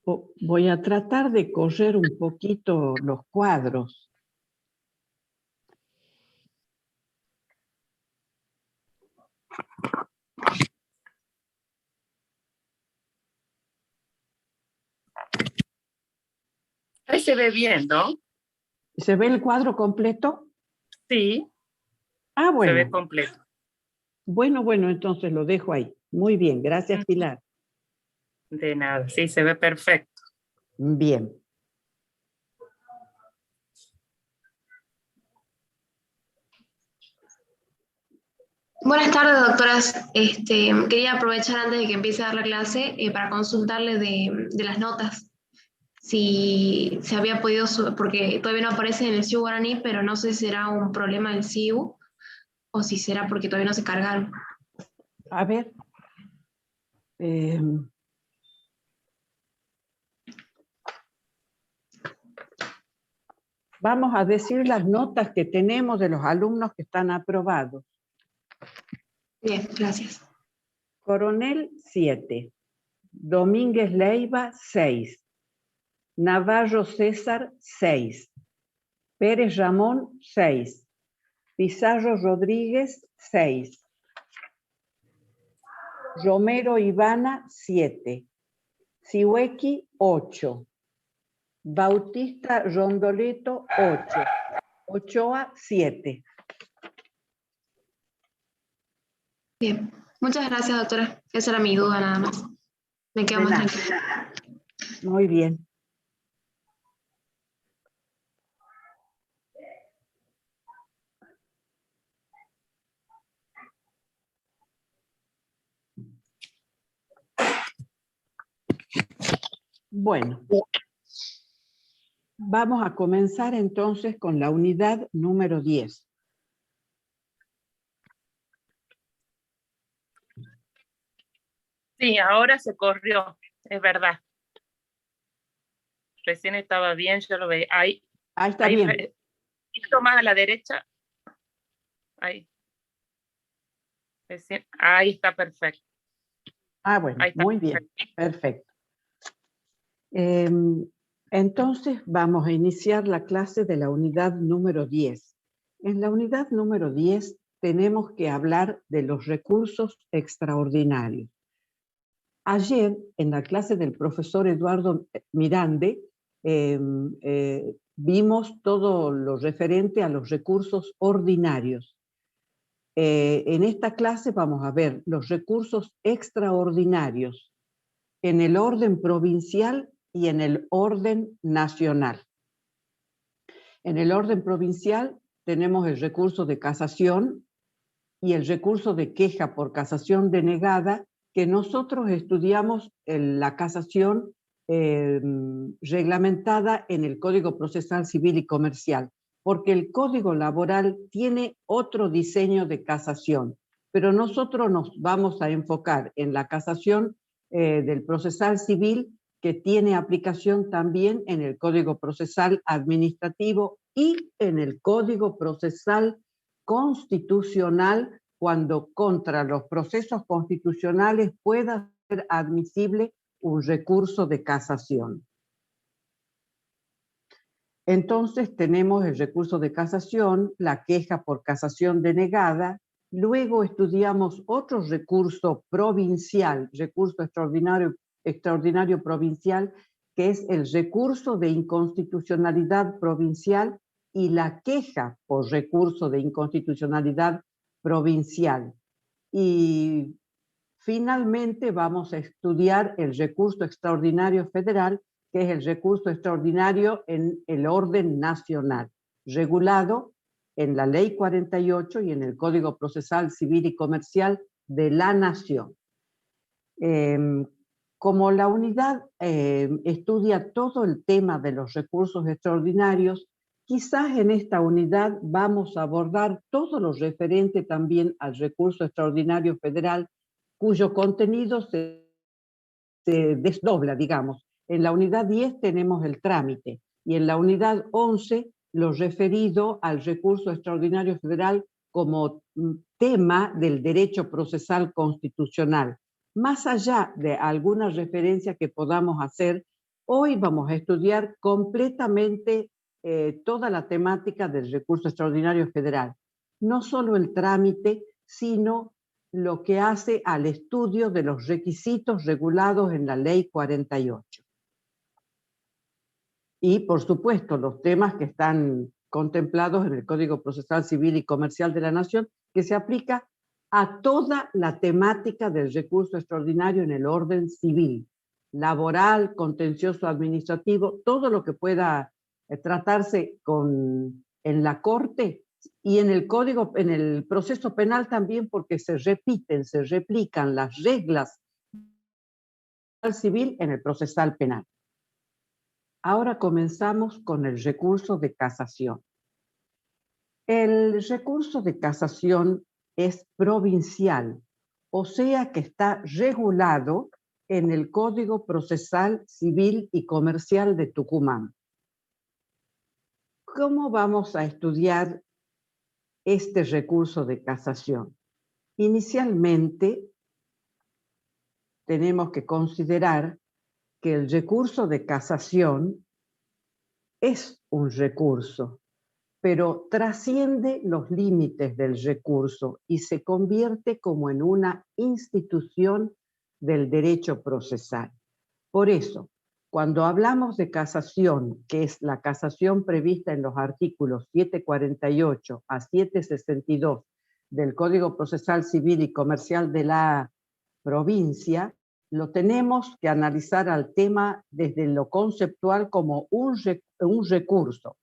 Voy a tratar de correr un poquito los cuadros. Ahí se ve bien, ¿no? ¿Se ve el cuadro completo? Sí. Ah, bueno. Se ve completo. Bueno, entonces lo dejo ahí. Muy bien, gracias, Pilar. De nada, sí, se ve perfecto. Bien. Buenas tardes, doctoras. Quería aprovechar antes de que empiece a dar la clase para consultarle de las notas. Si se había podido, porque todavía no aparece en el CIU Guaraní, pero no sé si será un problema del CIU o si será porque todavía no se cargaron. A ver. Vamos a decir las notas que tenemos de los alumnos que están aprobados. Bien, gracias. Coronel, 7. Domínguez Leiva, 6. Navarro César, 6. Pérez Ramón, 6. Pizarro Rodríguez, 6. Romero Ivana, 7. Sihuequi, 8. Bautista Rondoleto, 8. Ochoa, 7. Bien, muchas gracias, doctora. Esa era mi duda nada más. Me quedo más tranquila. Muy bien. Bueno, vamos a comenzar entonces con la unidad número 10. Sí, ahora se corrió, es verdad. Recién estaba bien, yo lo veía. Ahí está bien. Un poquito más a la derecha. Ahí. Ahí está perfecto. Ah, bueno, muy bien, perfecto. Entonces vamos a iniciar la clase de la unidad número 10. En la unidad número 10 tenemos que hablar de los recursos extraordinarios. Ayer, en la clase del profesor Eduardo Mirande, vimos todo lo referente a los recursos ordinarios. En esta clase vamos a ver los recursos extraordinarios en el orden provincial y en el orden nacional. En el orden provincial tenemos el recurso de casación y el recurso de queja por casación denegada, que nosotros estudiamos en la casación reglamentada en el Código Procesal Civil y Comercial, porque el Código Laboral tiene otro diseño de casación, pero nosotros nos vamos a enfocar en la casación del procesal civil, que tiene aplicación también en el Código Procesal Administrativo y en el Código Procesal Constitucional, cuando contra los procesos constitucionales pueda ser admisible un recurso de casación. Entonces tenemos el recurso de casación, la queja por casación denegada, luego estudiamos otro recurso provincial, recurso extraordinario provincial, que es el recurso de inconstitucionalidad provincial y la queja por recurso de inconstitucionalidad provincial. Y finalmente vamos a estudiar el recurso extraordinario federal, que es el recurso extraordinario en el orden nacional, regulado en la Ley 48 y en el Código Procesal Civil y Comercial de la Nación. Como la unidad estudia todo el tema de los recursos extraordinarios, quizás en esta unidad vamos a abordar todo lo referente también al recurso extraordinario federal, cuyo contenido se desdobla, digamos. En la unidad 10 tenemos el trámite y en la unidad 11 lo referido al recurso extraordinario federal como tema del derecho procesal constitucional. Más allá de alguna referencia que podamos hacer Hoy vamos a estudiar completamente toda la temática del recurso extraordinario federal. No solo el trámite, sino lo que hace al estudio de los requisitos regulados en la Ley 48. Y, por supuesto, los temas que están contemplados en el Código Procesal Civil y Comercial de la Nación, que se aplica a toda la temática del recurso extraordinario en el orden civil, laboral, contencioso administrativo, todo lo que pueda tratarse en la Corte y en el Código, en el proceso penal también, porque se repiten, se replican las reglas del civil en el procesal penal. Ahora comenzamos con el recurso de casación. El recurso de casación es provincial, o sea que está regulado en el Código Procesal Civil y Comercial de Tucumán. ¿Cómo vamos a estudiar este recurso de casación? Inicialmente, tenemos que considerar que el recurso de casación es un recurso, pero trasciende los límites del recurso y se convierte como en una institución del derecho procesal. Por eso, cuando hablamos de casación, que es la casación prevista en los artículos 748 a 762 del Código Procesal Civil y Comercial de la provincia, lo tenemos que analizar al tema desde lo conceptual como un recurso,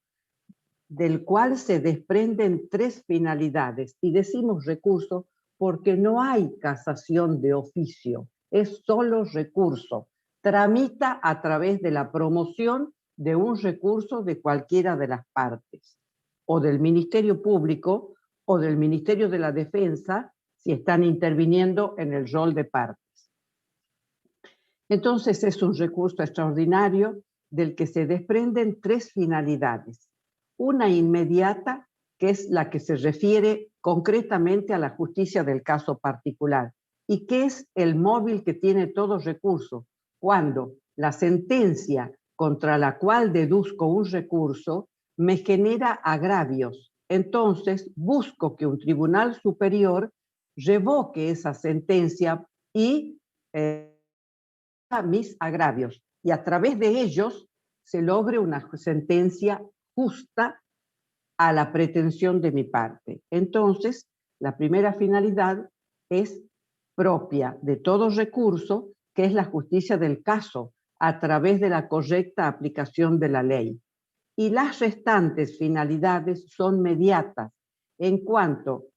del cual se desprenden tres finalidades. Y decimos recurso porque no hay casación de oficio, es solo recurso. Tramita a través de la promoción de un recurso de cualquiera de las partes, o del Ministerio Público, o del Ministerio de la Defensa, si están interviniendo en el rol de partes. Entonces es un recurso extraordinario del que se desprenden tres finalidades. Una inmediata, que es la que se refiere concretamente a la justicia del caso particular, y que es el móvil que tiene todo recurso. Cuando la sentencia contra la cual deduzco un recurso me genera agravios, entonces busco que un tribunal superior revoque esa sentencia y mis agravios, y a través de ellos se logre una sentencia justa a la pretensión de mi parte. Entonces, la primera finalidad es propia de todo recurso, que es la justicia del caso, a través de la correcta aplicación de la ley. Y las restantes finalidades son mediatas, en cuanto,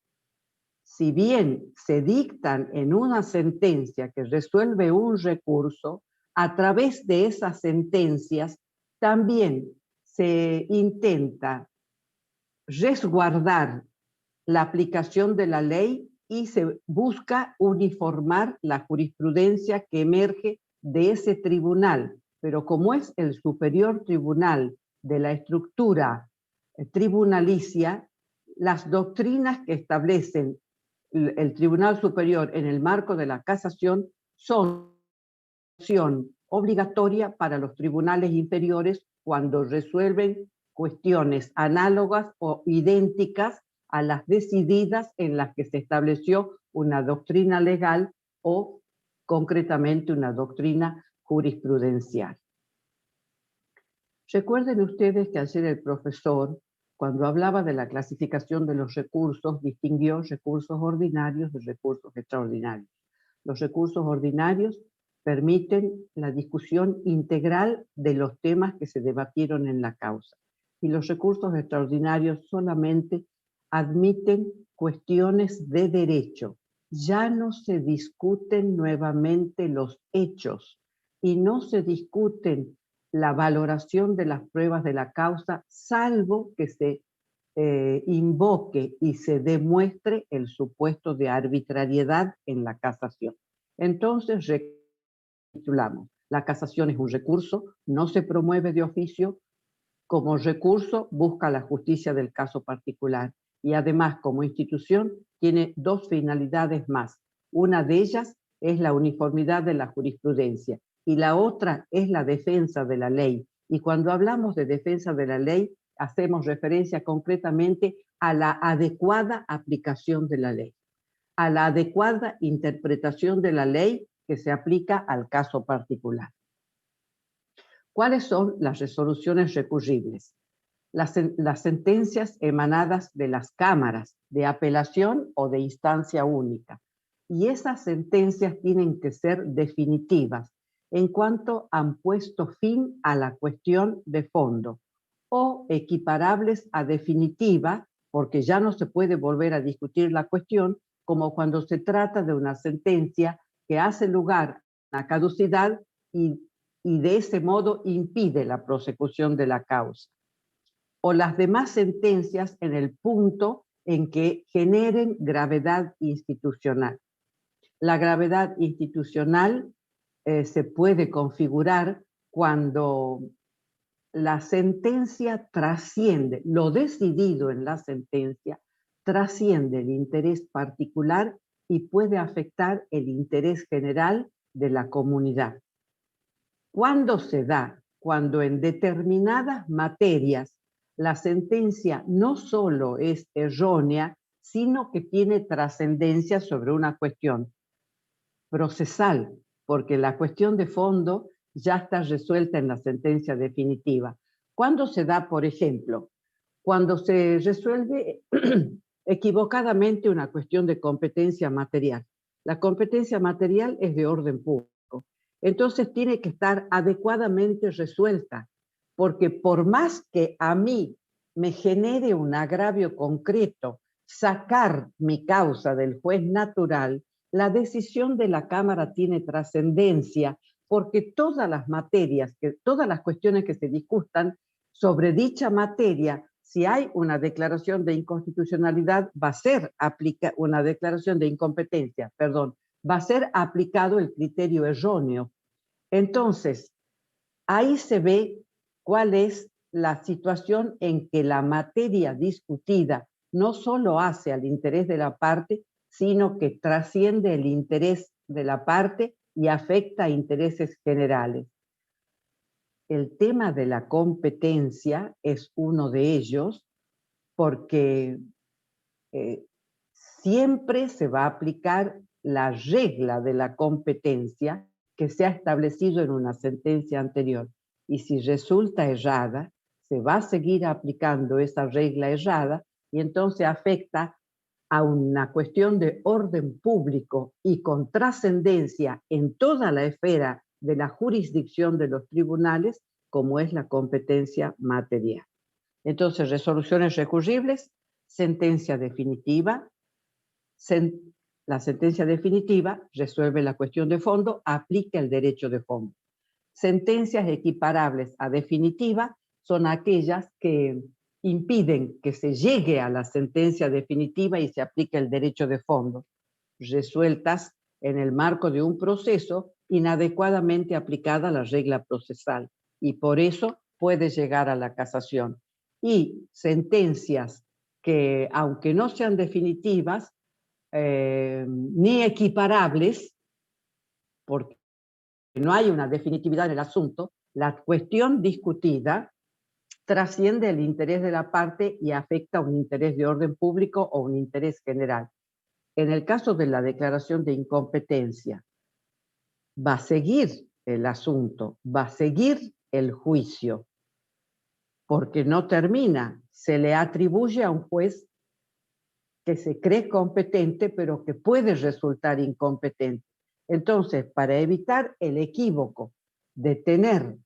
si bien se dictan en una sentencia que resuelve un recurso, a través de esas sentencias también se intenta resguardar la aplicación de la ley y se busca uniformar la jurisprudencia que emerge de ese tribunal. Pero como es el superior tribunal de la estructura tribunalicia, las doctrinas que establecen el Tribunal Superior en el marco de la casación son obligatoria para los tribunales inferiores cuando resuelven cuestiones análogas o idénticas a las decididas en las que se estableció una doctrina legal o concretamente una doctrina jurisprudencial. Recuerden ustedes que ayer el profesor, cuando hablaba de la clasificación de los recursos, distinguió recursos ordinarios de recursos extraordinarios. Los recursos ordinarios permiten la discusión integral de los temas que se debatieron en la causa. Y los recursos extraordinarios solamente admiten cuestiones de derecho. Ya no se discuten nuevamente los hechos y no se discuten la valoración de las pruebas de la causa, salvo que se invoque y se demuestre el supuesto de arbitrariedad en la casación. Entonces, recapitulamos. La casación es un recurso, no se promueve de oficio, como recurso busca la justicia del caso particular y además como institución tiene dos finalidades más. Una de ellas es la uniformidad de la jurisprudencia y la otra es la defensa de la ley. Y cuando hablamos de defensa de la ley, hacemos referencia concretamente a la adecuada aplicación de la ley, a la adecuada interpretación de la ley que se aplica al caso particular. ¿Cuáles son las resoluciones recurribles? Las sentencias emanadas de las cámaras de apelación o de instancia única. Y esas sentencias tienen que ser definitivas en cuanto han puesto fin a la cuestión de fondo o equiparables a definitiva, porque ya no se puede volver a discutir la cuestión, como cuando se trata de una sentencia que hace lugar a la caducidad y de ese modo impide la prosecución de la causa. O las demás sentencias en el punto en que generen gravedad institucional. La gravedad institucional se puede configurar cuando la sentencia trasciende, lo decidido en la sentencia, trasciende el interés particular y puede afectar el interés general de la comunidad. ¿Cuándo se da? Cuando en determinadas materias la sentencia no solo es errónea, sino que tiene trascendencia sobre una cuestión procesal, porque la cuestión de fondo ya está resuelta en la sentencia definitiva. ¿Cuándo se da, por ejemplo? Cuando se resuelve equivocadamente una cuestión de competencia material. La competencia material es de orden público. Entonces tiene que estar adecuadamente resuelta, porque por más que a mí me genere un agravio concreto sacar mi causa del juez natural, la decisión de la Cámara tiene trascendencia, porque todas las materias, todas las cuestiones que se discutan sobre dicha materia, si hay una declaración de inconstitucionalidad, va a ser una declaración de incompetencia, perdón, va a ser aplicado el criterio erróneo. Entonces, ahí se ve cuál es la situación en que la materia discutida no solo hace al interés de la parte, sino que trasciende el interés de la parte y afecta a intereses generales. El tema de la competencia es uno de ellos porque siempre se va a aplicar la regla de la competencia que se ha establecido en una sentencia anterior. Y si resulta errada, se va a seguir aplicando esa regla errada y entonces afecta a una cuestión de orden público y con trascendencia en toda la esfera de la jurisdicción de los tribunales, como es la competencia material. Entonces, resoluciones recurribles, sentencia definitiva. La sentencia definitiva resuelve la cuestión de fondo, aplica el derecho de fondo. Sentencias equiparables a definitiva son aquellas que impiden que se llegue a la sentencia definitiva y se aplique el derecho de fondo, resueltas en el marco de un proceso inadecuadamente aplicada la regla procesal, y por eso puede llegar a la casación. Y sentencias que, aunque no sean definitivas, ni equiparables, porque no hay una definitividad en el asunto, la cuestión discutida trasciende el interés de la parte y afecta un interés de orden público o un interés general. En el caso de la declaración de incompetencia, va a seguir el asunto, va a seguir el juicio, porque no termina, se le atribuye a un juez que se cree competente, pero que puede resultar incompetente. Entonces, para evitar el equívoco de tener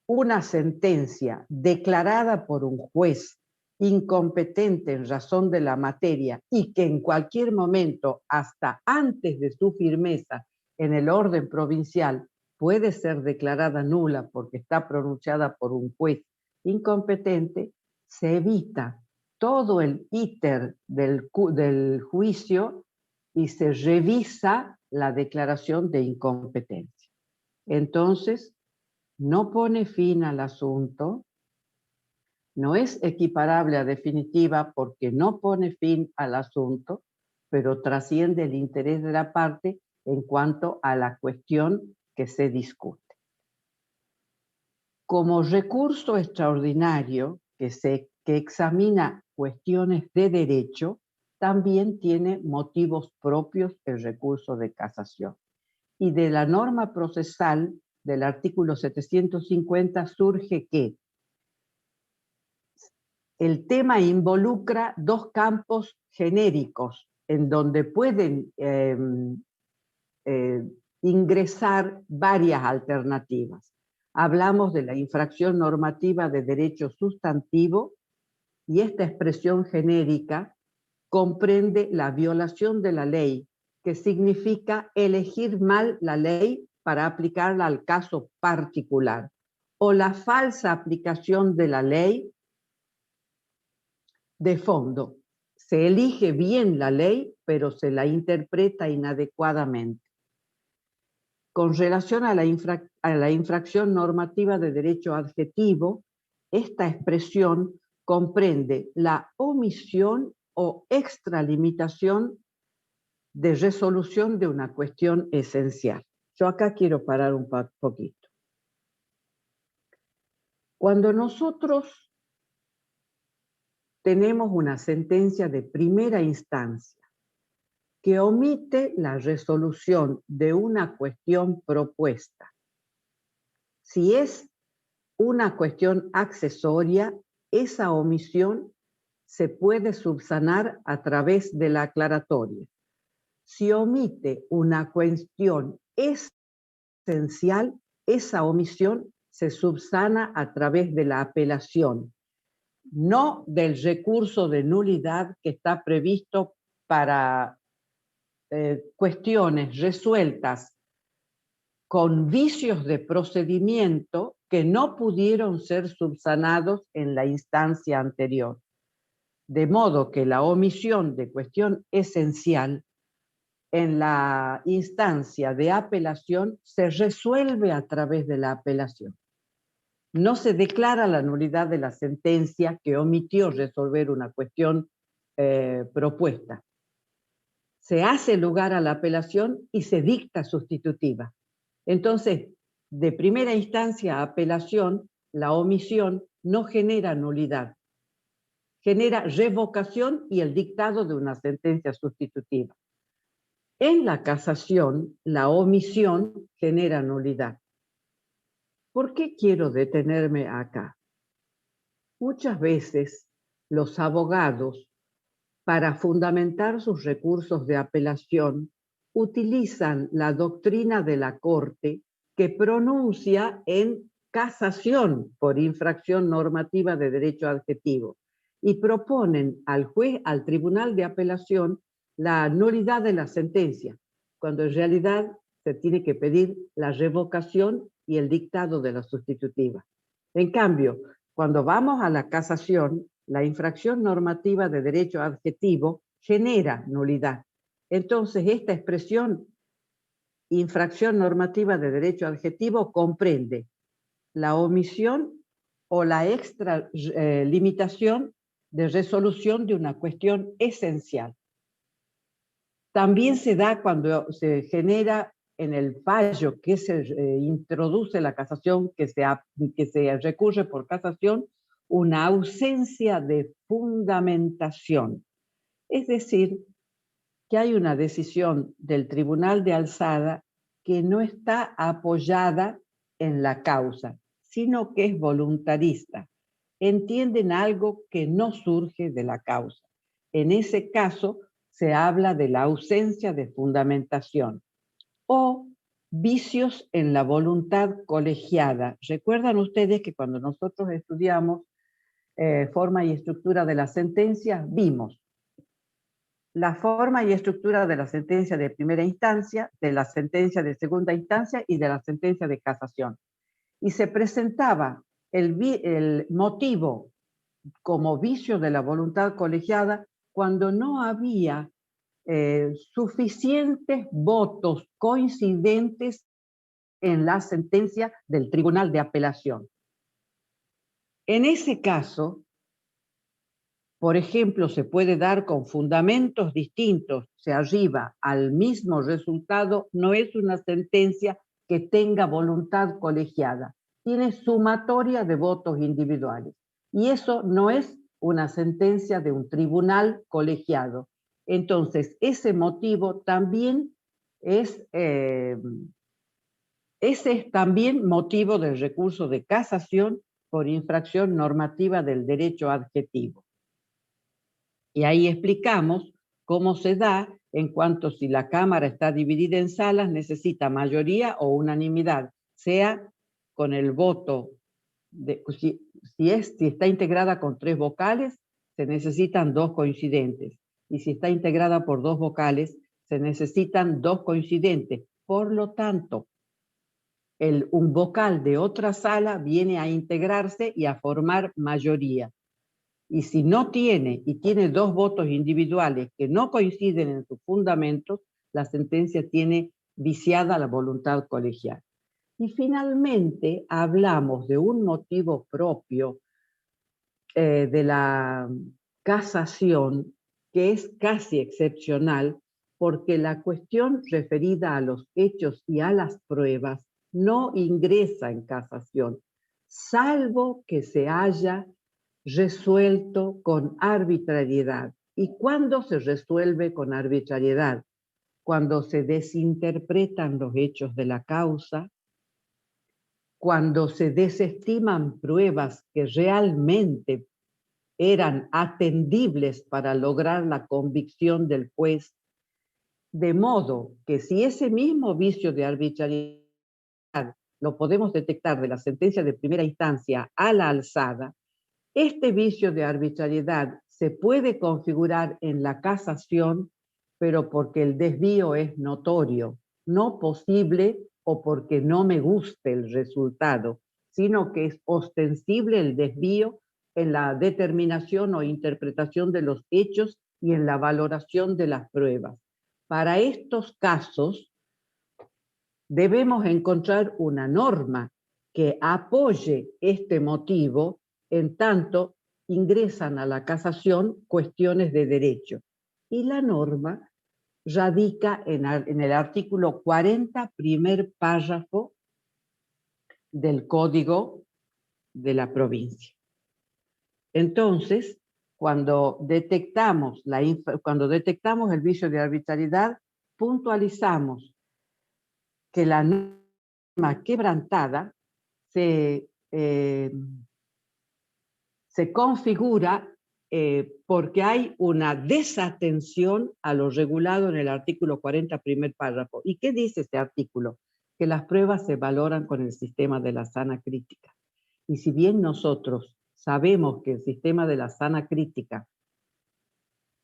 una sentencia declarada por un juez incompetente en razón de la materia y que en cualquier momento, hasta antes de su firmeza en el orden provincial, puede ser declarada nula porque está pronunciada por un juez incompetente, se evita todo el íter del juicio y se revisa la declaración de incompetencia. Entonces, no pone fin al asunto, no es equiparable a definitiva porque no pone fin al asunto, pero trasciende el interés de la parte en cuanto a la cuestión que se discute. Como recurso extraordinario que examina cuestiones de derecho, también tiene motivos propios el recurso de casación. Y de la norma procesal del artículo 750 surge que el tema involucra dos campos genéricos en donde pueden ingresar varias alternativas. Hablamos de la infracción normativa de derecho sustantivo y esta expresión genérica comprende la violación de la ley, que significa elegir mal la ley para aplicarla al caso particular, o la falsa aplicación de la ley de fondo. Se elige bien la ley, pero se la interpreta inadecuadamente. Con relación a la infracción normativa de derecho adjetivo, esta expresión comprende la omisión o extralimitación de resolución de una cuestión esencial. Yo acá quiero parar un poquito. Cuando nosotros tenemos una sentencia de primera instancia que omite la resolución de una cuestión propuesta, si es una cuestión accesoria, esa omisión se puede subsanar a través de la aclaratoria. Si omite una cuestión esencial, esa omisión se subsana a través de la apelación, no del recurso de nulidad que está previsto para cuestiones resueltas con vicios de procedimiento que no pudieron ser subsanados en la instancia anterior. De modo que la omisión de cuestión esencial en la instancia de apelación se resuelve a través de la apelación. No se declara la nulidad de la sentencia que omitió resolver una cuestión propuesta. Se hace lugar a la apelación y se dicta sustitutiva. Entonces, de primera instancia a apelación, la omisión no genera nulidad, genera revocación y el dictado de una sentencia sustitutiva. En la casación, la omisión genera nulidad. ¿Por qué quiero detenerme acá? Muchas veces los abogados, para fundamentar sus recursos de apelación, utilizan la doctrina de la Corte que pronuncia en casación por infracción normativa de derecho adjetivo y proponen al juez, al tribunal de apelación, la nulidad de la sentencia, cuando en realidad se tiene que pedir la revocación y el dictado de la sustitutiva. En cambio, cuando vamos a la casación, la infracción normativa de derecho adjetivo genera nulidad. Entonces, esta expresión, infracción normativa de derecho adjetivo, comprende la omisión o la extralimitación de resolución de una cuestión esencial. También se da cuando se genera en el fallo que se introduce la casación, que se recurre por casación, una ausencia de fundamentación. Es decir, que hay una decisión del Tribunal de Alzada que no está apoyada en la causa, sino que es voluntarista. Entienden algo que no surge de la causa. En ese caso, se habla de la ausencia de fundamentación o vicios en la voluntad colegiada. Recuerdan ustedes que cuando nosotros estudiamos forma y estructura de la sentencia, vimos la forma y estructura de la sentencia de primera instancia, de la sentencia de segunda instancia y de la sentencia de casación. Y se presentaba el motivo como vicio de la voluntad colegiada cuando no había suficientes votos coincidentes en la sentencia del Tribunal de Apelación. En ese caso, por ejemplo, se puede dar con fundamentos distintos, se arriba al mismo resultado, no es una sentencia que tenga voluntad colegiada. Tiene sumatoria de votos individuales. Y eso no es una sentencia de un tribunal colegiado. Entonces, ese motivo también ese es también motivo del recurso de casación por infracción normativa del derecho adjetivo. Y ahí explicamos cómo se da en cuanto si la Cámara está dividida en salas, necesita mayoría o unanimidad, sea con el voto, si está integrada con 3 vocales, se necesitan 2 coincidentes. Y si está integrada por 2 vocales, se necesitan 2 coincidentes. Por lo tanto, un vocal de otra sala viene a integrarse y a formar mayoría. Y si no tiene, y tiene 2 votos individuales que no coinciden en sus fundamentos, la sentencia tiene viciada la voluntad colegial. Y finalmente hablamos de un motivo propio de la casación que es casi excepcional, porque la cuestión referida a los hechos y a las pruebas no ingresa en casación, salvo que se haya resuelto con arbitrariedad. ¿Y cuándo se resuelve con arbitrariedad? Cuando se desinterpretan los hechos de la causa, cuando se desestiman pruebas que realmente eran atendibles para lograr la convicción del juez, de modo que si ese mismo vicio de arbitrariedad lo podemos detectar de la sentencia de primera instancia a la alzada, este vicio de arbitrariedad se puede configurar en la casación, pero porque el desvío es notorio, no posible o porque no me guste el resultado, sino que es ostensible el desvío en la determinación o interpretación de los hechos y en la valoración de las pruebas. Para estos casos, debemos encontrar una norma que apoye este motivo, en tanto ingresan a la casación cuestiones de derecho. Y la norma radica en el artículo 40, primer párrafo del Código de la provincia. Entonces, cuando detectamos el vicio de arbitrariedad, puntualizamos que la norma quebrantada se configura porque hay una desatención a lo regulado en el artículo 40, primer párrafo. ¿Y qué dice este artículo? Que las pruebas se valoran con el sistema de la sana crítica. Y si bien nosotros sabemos que el sistema de la sana crítica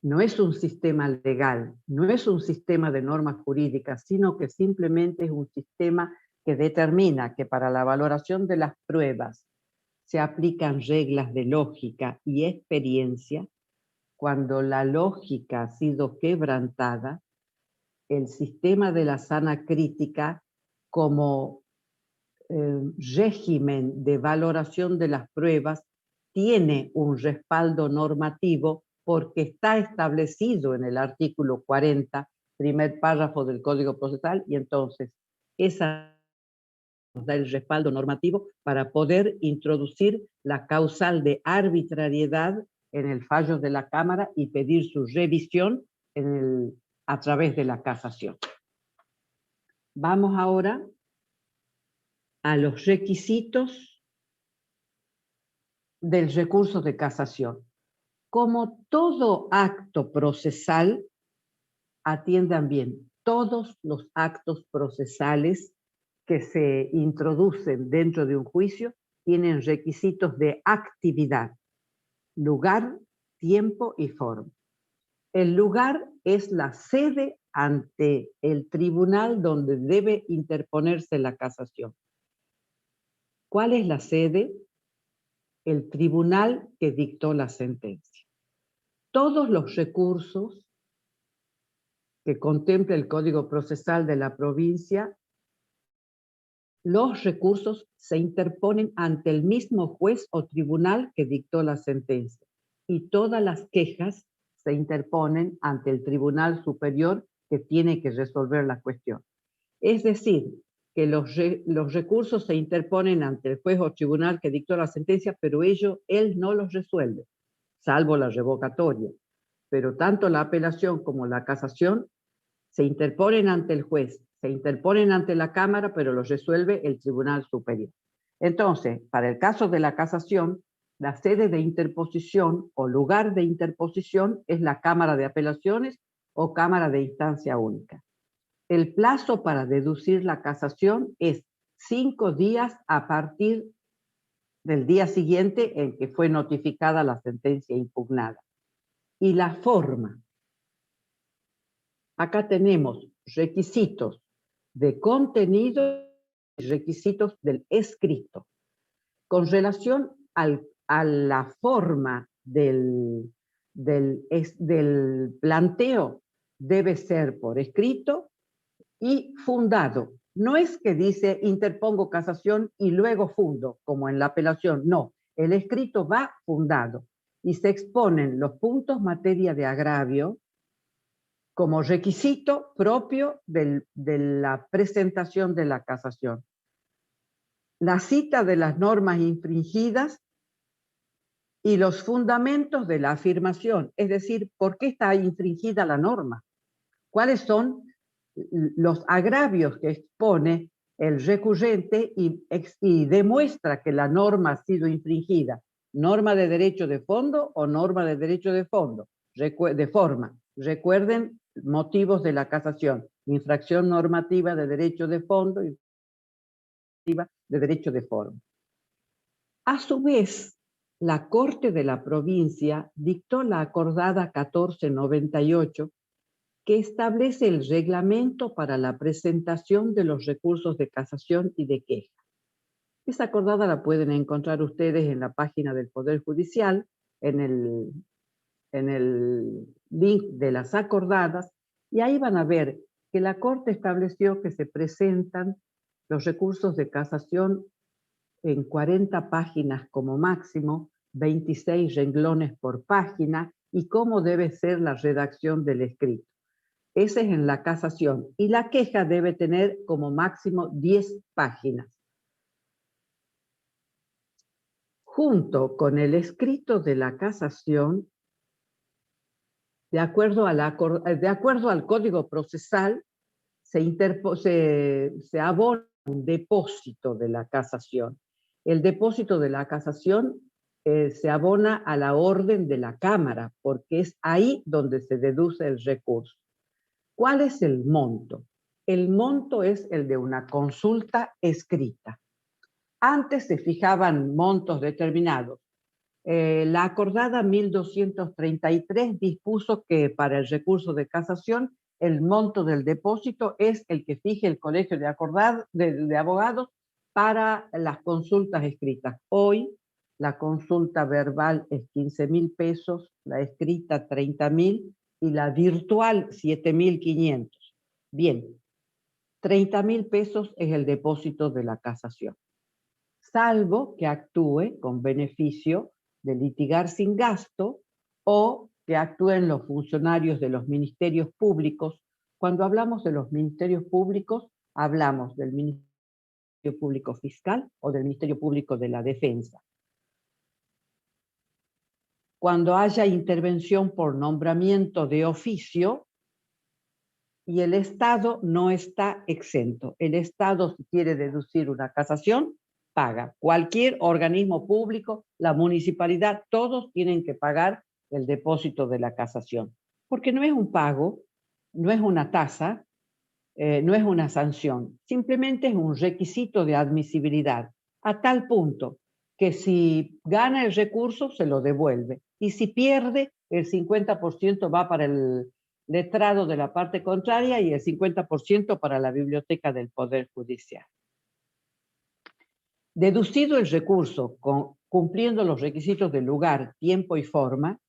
no es un sistema legal, no es un sistema de normas jurídicas, sino que simplemente es un sistema que determina que para la valoración de las pruebas se aplican reglas de lógica y experiencia. Cuando la lógica ha sido quebrantada, el sistema de la sana crítica como régimen de valoración de las pruebas tiene un respaldo normativo porque está establecido en el artículo 40, primer párrafo del Código Procesal, y entonces esa nos da el respaldo normativo para poder introducir la causal de arbitrariedad en el fallo de la Cámara y pedir su revisión a través de la casación. Vamos ahora a los requisitos del recurso de casación. Como todo acto procesal, atiendan bien, todos los actos procesales que se introducen dentro de un juicio tienen requisitos de actividad, lugar, tiempo y forma. El lugar es la sede ante el tribunal donde debe interponerse la casación. ¿Cuál es la sede? El tribunal que dictó la sentencia. Todos los recursos que contempla el Código Procesal de la provincia, los recursos se interponen ante el mismo juez o tribunal que dictó la sentencia, y todas las quejas se interponen ante el Tribunal Superior que tiene que resolver la cuestión. Es decir, que los recursos se interponen ante el juez o tribunal que dictó la sentencia, pero él no los resuelve, salvo la revocatoria. Pero tanto la apelación como la casación se interponen ante el juez, se interponen ante la Cámara, pero los resuelve el Tribunal Superior. Entonces, para el caso de la casación, la sede de interposición o lugar de interposición es la Cámara de Apelaciones o Cámara de Instancia Única. El plazo para deducir la casación es 5 días a partir del día siguiente en que fue notificada la sentencia impugnada. Y la forma. Acá tenemos requisitos de contenido y requisitos del escrito. Con relación a la forma del planteo, debe ser por escrito y fundado. No es que dice interpongo casación y luego fundo, como en la apelación, no. El escrito va fundado y se exponen los puntos materia de agravio como requisito propio de la presentación de la casación. La cita de las normas infringidas y los fundamentos de la afirmación, es decir, ¿por qué está infringida la norma? ¿Cuáles son los agravios que expone el recurrente y demuestra que la norma ha sido infringida? ¿Norma de derecho de fondo o norma de derecho de forma? Recuerden motivos de la casación: infracción normativa de derecho de fondo y de derecho de forma. A su vez, la Corte de la Provincia dictó la acordada 1498, que establece el reglamento para la presentación de los recursos de casación y de queja. Esa acordada la pueden encontrar ustedes en la página del Poder Judicial, en el link de las acordadas, y ahí van a ver que la Corte estableció que se presentan los recursos de casación en 40 páginas como máximo, 26 renglones por página, y cómo debe ser la redacción del escrito. Ese es en la casación. Y la queja debe tener como máximo 10 páginas. Junto con el escrito de la casación, de acuerdo al Código Procesal, se abona un depósito de la casación. El depósito de la casación se abona a la orden de la Cámara, porque es ahí donde se deduce el recurso. ¿Cuál es el monto? El monto es el de una consulta escrita. Antes se fijaban montos determinados. La acordada 1233 dispuso que para el recurso de casación el monto del depósito es el que fije el Colegio de Abogados para las consultas escritas. Hoy la consulta verbal es 15.000 pesos, la escrita 30.000 y la virtual 7.500. Bien, 30.000 pesos es el depósito de la casación, salvo que actúe con beneficio de litigar sin gasto o que actúen los funcionarios de los ministerios públicos. Cuando hablamos de los ministerios públicos, hablamos del Ministerio Público Fiscal o del Ministerio Público de la Defensa. Cuando haya intervención por nombramiento de oficio, y el Estado no está exento. El Estado, si quiere deducir una casación, paga. Cualquier organismo público, la municipalidad, todos tienen que pagar el depósito de la casación. Porque no es un pago, no es una tasa, no es una sanción. Simplemente es un requisito de admisibilidad, a tal punto que si gana el recurso, se lo devuelve. Y si pierde, el 50% va para el letrado de la parte contraria y el 50% para la biblioteca del Poder Judicial. Deducido el recurso, cumpliendo los requisitos de lugar, tiempo y forma,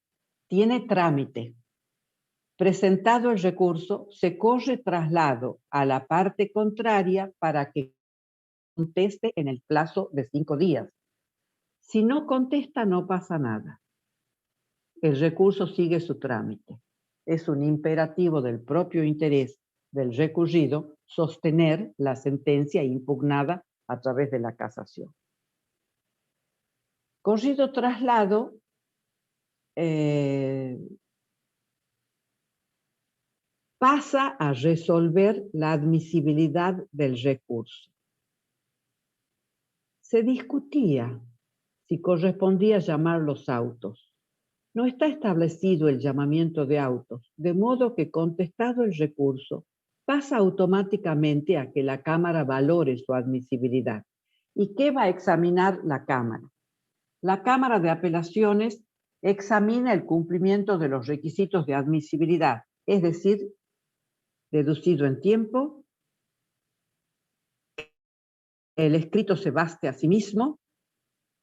tiene trámite. Presentado el recurso, se corre traslado a la parte contraria para que conteste en el plazo de 5 días. Si no contesta, no pasa nada. El recurso sigue su trámite. Es un imperativo del propio interés del recurrido sostener la sentencia impugnada a través de la casación. Corrido traslado pasa a resolver la admisibilidad del recurso. Se discutía si correspondía llamar los autos. No está establecido el llamamiento de autos, de modo que contestado el recurso, pasa automáticamente a que la Cámara valore su admisibilidad. ¿Y qué va a examinar la Cámara? La Cámara de Apelaciones examina el cumplimiento de los requisitos de admisibilidad, es decir, deducido en tiempo, el escrito se baste a sí mismo,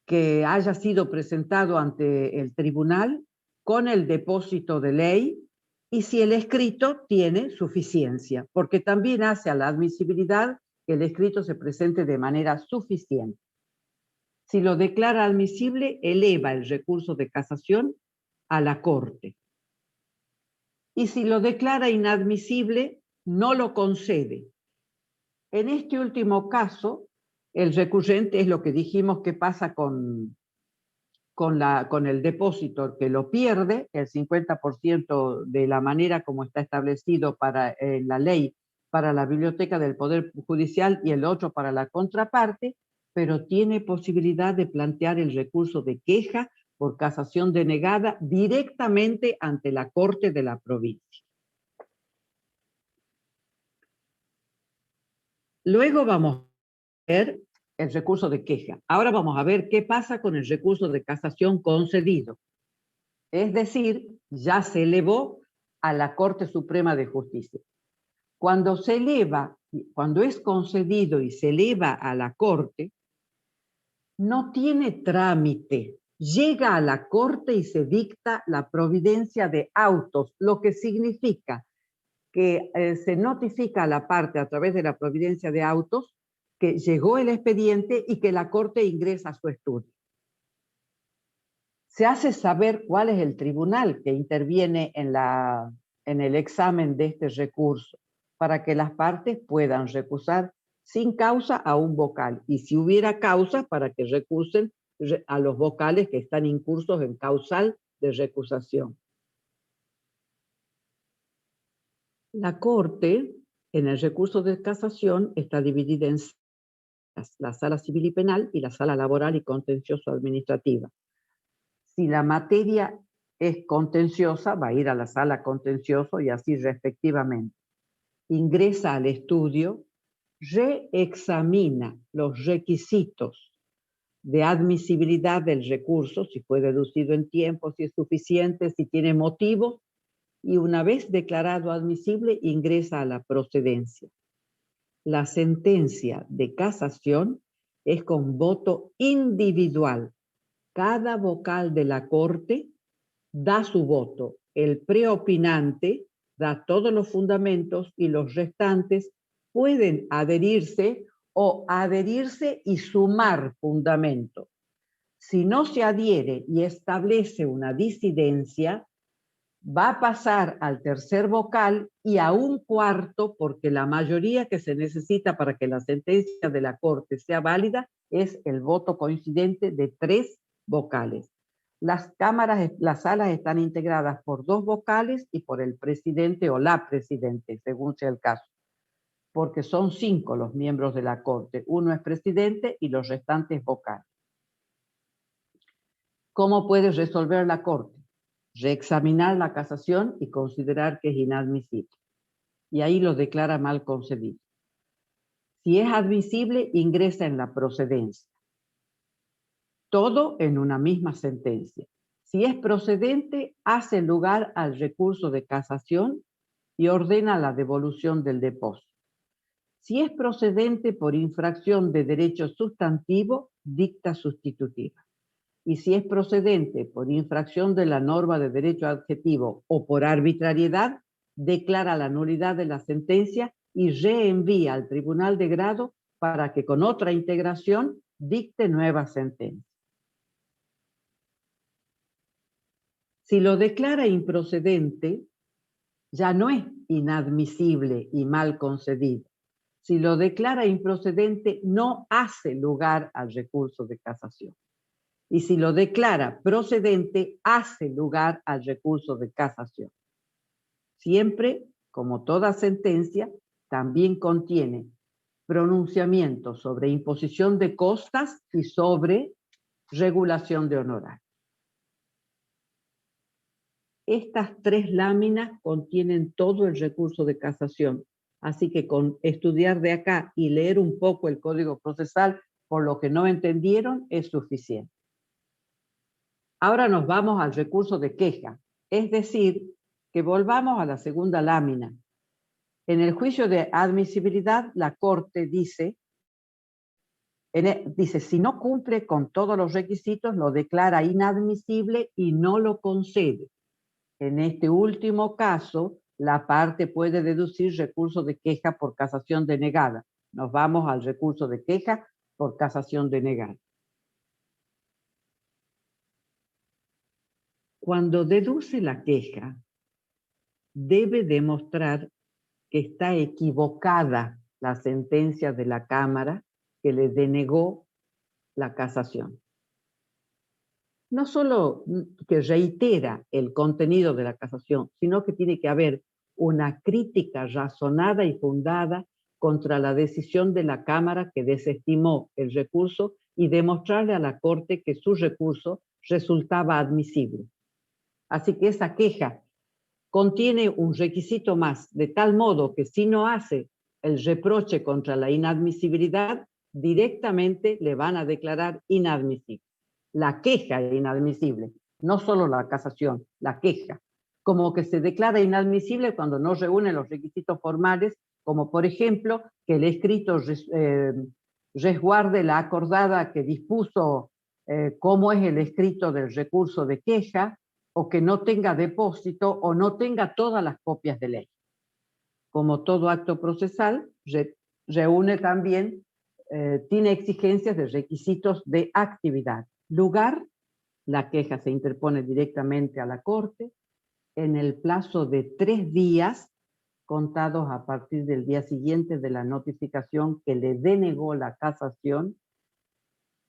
que haya sido presentado ante el tribunal con el depósito de ley y si el escrito tiene suficiencia, porque también hace a la admisibilidad que el escrito se presente de manera suficiente. Si lo declara admisible, eleva el recurso de casación a la Corte. Y si lo declara inadmisible, no lo concede. En este último caso, el recurrente es lo que dijimos que pasa con el depósito, que lo pierde, el 50% de la manera como está establecido en la ley para la Biblioteca del Poder Judicial y el otro para la contraparte, pero tiene posibilidad de plantear el recurso de queja por casación denegada directamente ante la Corte de la provincia. Luego vamos a ver el recurso de queja. Ahora vamos a ver qué pasa con el recurso de casación concedido. Es decir, ya se elevó a la Corte Suprema de Justicia. Cuando es concedido y se eleva a la Corte, no tiene trámite. Llega a la Corte y se dicta la providencia de autos, lo que significa que se notifica a la parte a través de la providencia de autos que llegó el expediente y que la Corte ingresa a su estudio. Se hace saber cuál es el tribunal que interviene en el examen de este recurso para que las partes puedan recusar sin causa a un vocal y si hubiera causa para que recursen a los vocales que están incursos en causal de recusación. La Corte, en el recurso de casación, está dividida en la sala civil y penal y la sala laboral y contencioso administrativa. Si la materia es contenciosa, va a ir a la sala contencioso y así respectivamente. Ingresa al estudio, reexamina los requisitos de admisibilidad del recurso, si fue deducido en tiempo, si es suficiente, si tiene motivo, y una vez declarado admisible, ingresa a la procedencia. La sentencia de casación es con voto individual. Cada vocal de la Corte da su voto. El preopinante da todos los fundamentos y los restantes pueden adherirse o adherirse y sumar fundamentos. Si no se adhiere y establece una disidencia, va a pasar al tercer vocal y a un cuarto, porque la mayoría que se necesita para que la sentencia de la Corte sea válida es el voto coincidente de 3 vocales. Las salas están integradas por 2 vocales y por el presidente o la presidente, según sea el caso, porque son 5 los miembros de la Corte. Uno es presidente y los restantes vocales. ¿Cómo puede resolver la Corte? Reexaminar la casación y considerar que es inadmisible. Y ahí lo declara mal concedido. Si es admisible, ingresa en la procedencia. Todo en una misma sentencia. Si es procedente, hace lugar al recurso de casación y ordena la devolución del depósito. Si es procedente por infracción de derecho sustantivo, dicta sustitutiva. Y si es procedente por infracción de la norma de derecho adjetivo o por arbitrariedad, declara la nulidad de la sentencia y reenvía al tribunal de grado para que con otra integración dicte nueva sentencia. Si lo declara improcedente, ya no es inadmisible y mal concedido. Si lo declara improcedente, no hace lugar al recurso de casación. Y si lo declara procedente, hace lugar al recurso de casación. Siempre, como toda sentencia, también contiene pronunciamiento sobre imposición de costas y sobre regulación de honorarios. Estas 3 láminas contienen todo el recurso de casación, así que con estudiar de acá y leer un poco el Código Procesal por lo que no entendieron es suficiente. Ahora nos vamos al recurso de queja, es decir, que volvamos a la segunda lámina. En el juicio de admisibilidad, la Corte dice, si no cumple con todos los requisitos, lo declara inadmisible y no lo concede. En este último caso, la parte puede deducir recurso de queja por casación denegada. Nos vamos al recurso de queja por casación denegada. Cuando deduce la queja, debe demostrar que está equivocada la sentencia de la Cámara que le denegó la casación. No solo que reitera el contenido de la casación, sino que tiene que haber una crítica razonada y fundada contra la decisión de la Cámara que desestimó el recurso y demostrarle a la Corte que su recurso resultaba admisible. Así que esa queja contiene un requisito más, de tal modo que si no hace el reproche contra la inadmisibilidad, directamente le van a declarar inadmisible. La queja es inadmisible, no solo la casación, la queja. Como que se declara inadmisible cuando no reúne los requisitos formales, como por ejemplo que el escrito resguarde la acordada que dispuso cómo es el escrito del recurso de queja, o que no tenga depósito o no tenga todas las copias de ley. Como todo acto procesal, reúne también, tiene exigencias de requisitos de actividad. Lugar, la queja se interpone directamente a la Corte en el plazo de 3 días, contados a partir del día siguiente de la notificación que le denegó la casación.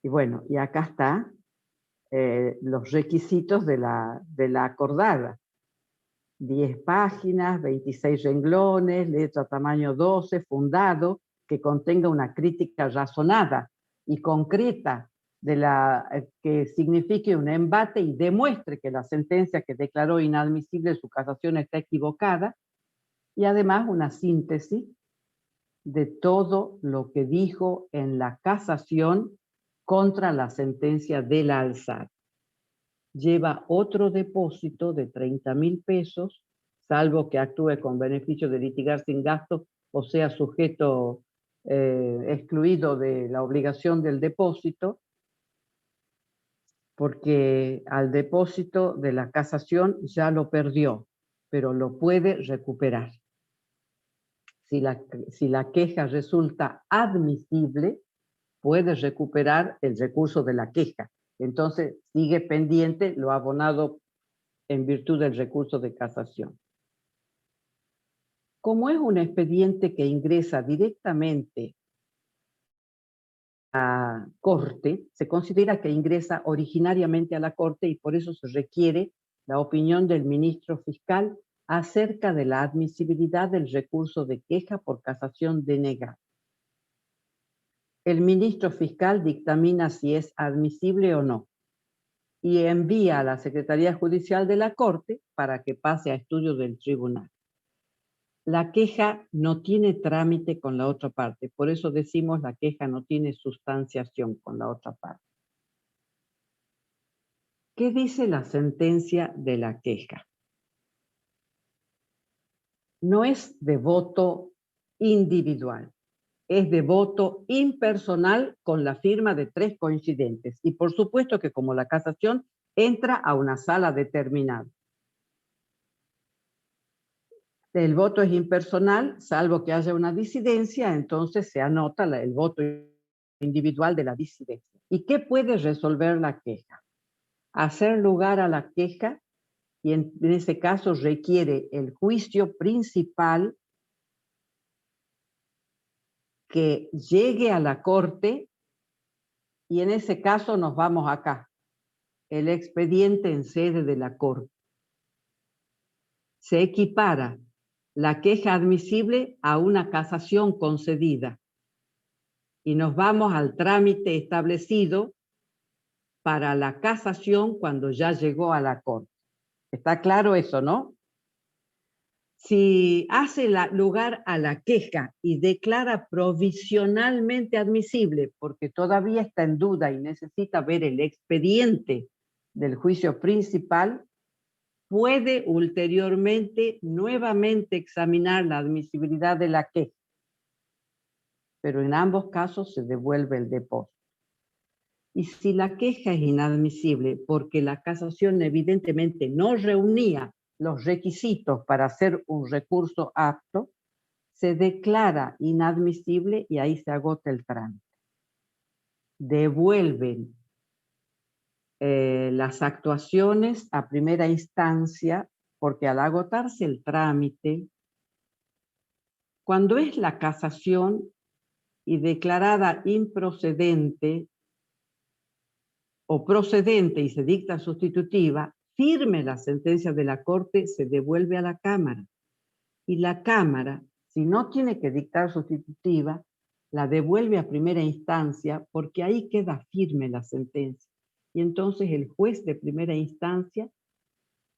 Y bueno, y acá está los requisitos de la acordada. 10 páginas, 26 renglones, letra tamaño 12, fundado, que contenga una crítica razonada y concreta que signifique un embate y demuestre que la sentencia que declaró inadmisible su casación está equivocada, y además una síntesis de todo lo que dijo en la casación contra la sentencia de la alzada. Lleva otro depósito de 30.000 pesos, salvo que actúe con beneficio de litigar sin gasto o sea sujeto excluido de la obligación del depósito, porque al depósito de la casación ya lo perdió, pero lo puede recuperar. Si la queja resulta admisible, puede recuperar el recurso de la queja. Entonces sigue pendiente lo abonado en virtud del recurso de casación. Como es un expediente que ingresa directamente a Corte, se considera que ingresa originariamente a la Corte y por eso se requiere la opinión del ministro fiscal acerca de la admisibilidad del recurso de queja por casación denegada. El ministro fiscal dictamina si es admisible o no y envía a la Secretaría Judicial de la Corte para que pase a estudio del tribunal. La queja no tiene trámite con la otra parte, por eso decimos la queja no tiene sustanciación con la otra parte. ¿Qué dice la sentencia de la queja? No es de voto individual, es de voto impersonal con la firma de 3 coincidentes. Y por supuesto que como la casación entra a una sala determinada. El voto es impersonal, salvo que haya una disidencia, entonces se anota el voto individual de la disidencia. ¿Y qué puede resolver la queja? Hacer lugar a la queja y en ese caso requiere el juicio principal que llegue a la corte, y en ese caso nos vamos acá, el expediente en sede de la corte. Se equipara la queja admisible a una casación concedida y nos vamos al trámite establecido para la casación cuando ya llegó a la corte. ¿Está claro eso, no? Si hace lugar a la queja y declara provisionalmente admisible, porque todavía está en duda y necesita ver el expediente del juicio principal, puede ulteriormente nuevamente examinar la admisibilidad de la queja, pero en ambos casos se devuelve el depósito. Y si la queja es inadmisible porque la casación evidentemente no reunía los requisitos para hacer un recurso apto, se declara inadmisible y ahí se agota el trámite. Devuelven las actuaciones a primera instancia, porque al agotarse el trámite, cuando es la casación y declarada improcedente o procedente y se dicta sustitutiva, firme la sentencia de la Corte, se devuelve a la Cámara. Y la Cámara, si no tiene que dictar sustitutiva, la devuelve a primera instancia porque ahí queda firme la sentencia. Y entonces el juez de primera instancia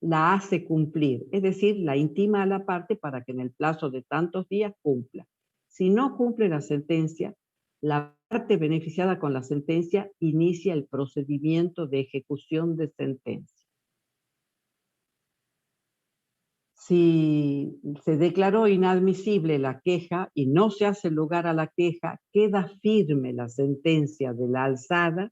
la hace cumplir, es decir, la intima a la parte para que en el plazo de tantos días cumpla. Si no cumple la sentencia, la parte beneficiada con la sentencia inicia el procedimiento de ejecución de sentencia. Si se declaró inadmisible la queja y no se hace lugar a la queja, queda firme la sentencia de la alzada,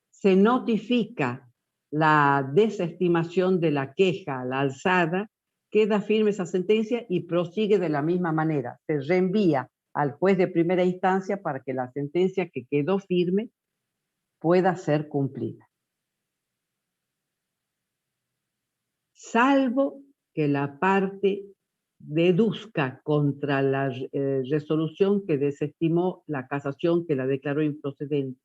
se notifica la desestimación de la queja a la alzada, queda firme esa sentencia y prosigue de la misma manera. Se reenvía al juez de primera instancia para que la sentencia que quedó firme pueda ser cumplida. Salvo que la parte deduzca contra la resolución que desestimó la casación que la declaró improcedente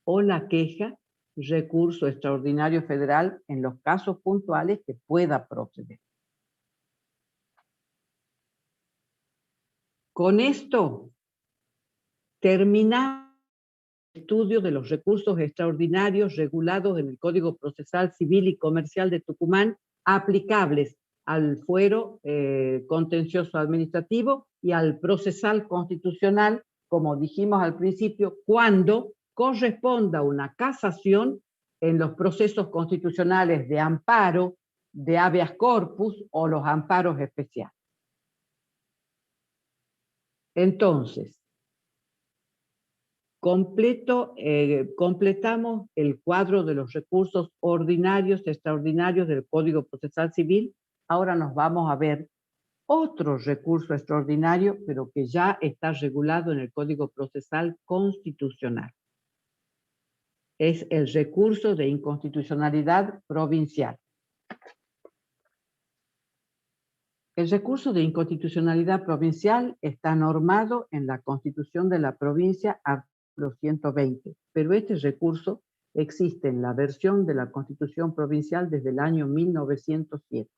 o la queja, recurso extraordinario federal en los casos puntuales que pueda proceder. Con esto terminamos el estudio de los recursos extraordinarios regulados en el Código Procesal Civil y Comercial de Tucumán, aplicables al fuero contencioso administrativo y al procesal constitucional, como dijimos al principio, cuando corresponda una casación en los procesos constitucionales de amparo, de habeas corpus o los amparos especiales. Entonces, completamos el cuadro de los recursos ordinarios, extraordinarios del Código Procesal Civil. Ahora nos vamos a ver otro recurso extraordinario, pero que ya está regulado en el Código Procesal Constitucional. Es el recurso de inconstitucionalidad provincial. El recurso de inconstitucionalidad provincial está normado en la Constitución de la provincia, artículo 120, pero este recurso existe en la versión de la Constitución provincial desde el año 1907.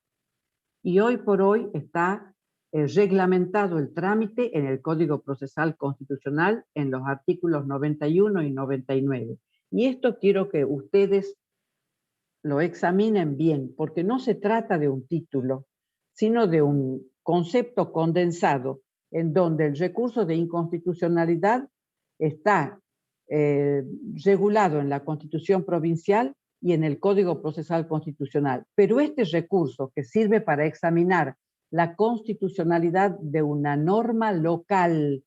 Y hoy por hoy está reglamentado el trámite en el Código Procesal Constitucional en los artículos 91 y 99. Y esto quiero que ustedes lo examinen bien, porque no se trata de un título, sino de un concepto condensado en donde el recurso de inconstitucionalidad está regulado en la Constitución provincial y en el Código Procesal Constitucional. Pero este recurso que sirve para examinar la constitucionalidad de una norma local,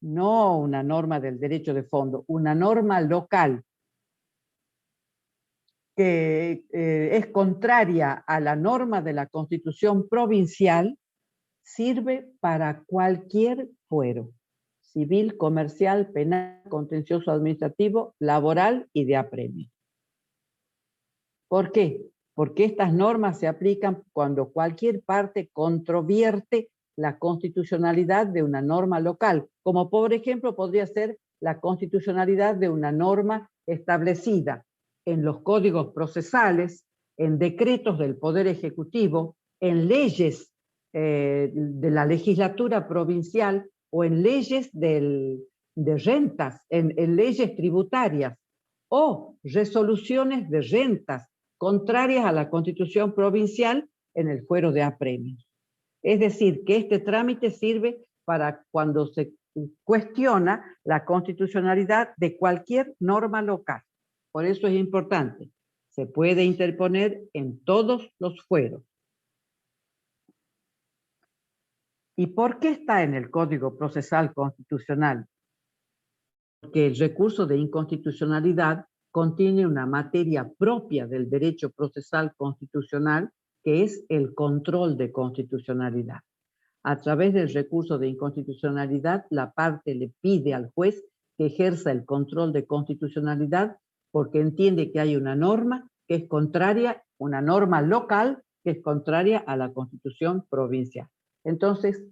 no una norma del derecho de fondo, una norma local que es contraria a la norma de la Constitución provincial, sirve para cualquier fuero, civil, comercial, penal, contencioso administrativo, laboral y de apremio. ¿Por qué? porque estas normas se aplican cuando cualquier parte controvierte la constitucionalidad de una norma local, como por ejemplo podría ser la constitucionalidad de una norma establecida en los códigos procesales, en decretos del Poder Ejecutivo, en leyes de la legislatura provincial o en leyes de rentas, en leyes tributarias o resoluciones de rentas contrarias a la Constitución provincial en el fuero de apremios. Es decir, que este trámite sirve para cuando se cuestiona la constitucionalidad de cualquier norma local. Por eso es importante. Se puede interponer en todos los fueros. ¿Y por qué está en el Código Procesal Constitucional? Porque el recurso de inconstitucionalidad contiene una materia propia del derecho procesal constitucional, que es el control de constitucionalidad. A través del recurso de inconstitucionalidad, la parte le pide al juez que ejerza el control de constitucionalidad porque entiende que hay una norma que es contraria, una norma local que es contraria a la Constitución provincial. Entonces,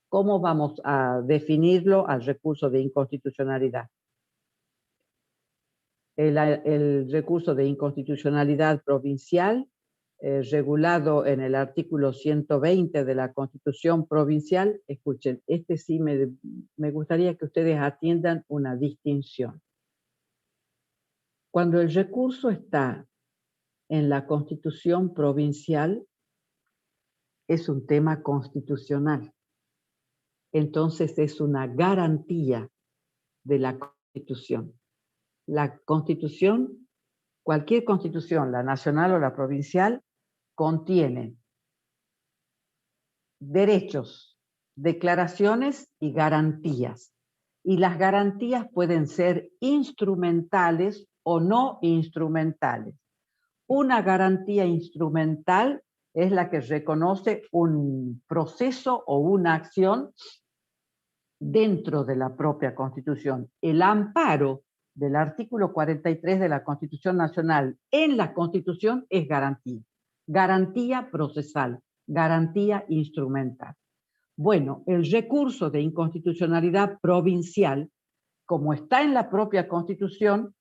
¿cómo vamos a definirlo al recurso de inconstitucionalidad? El recurso de inconstitucionalidad provincial, regulado en el artículo 120 de la Constitución provincial, escuchen, este sí me gustaría que ustedes atiendan una distinción. Cuando el recurso está en la Constitución provincial, es un tema constitucional. Entonces es una garantía de la Constitución. La Constitución, cualquier Constitución, la nacional o la provincial, contiene derechos, declaraciones y garantías. Y las garantías pueden ser instrumentales o no instrumentales. Una garantía instrumental es la que reconoce un proceso o una acción dentro de la propia Constitución. El amparo del artículo 43 de la Constitución Nacional en la Constitución es garantía. Garantía procesal, garantía instrumental. Bueno, el recurso de inconstitucionalidad provincial, como está en la propia Constitución,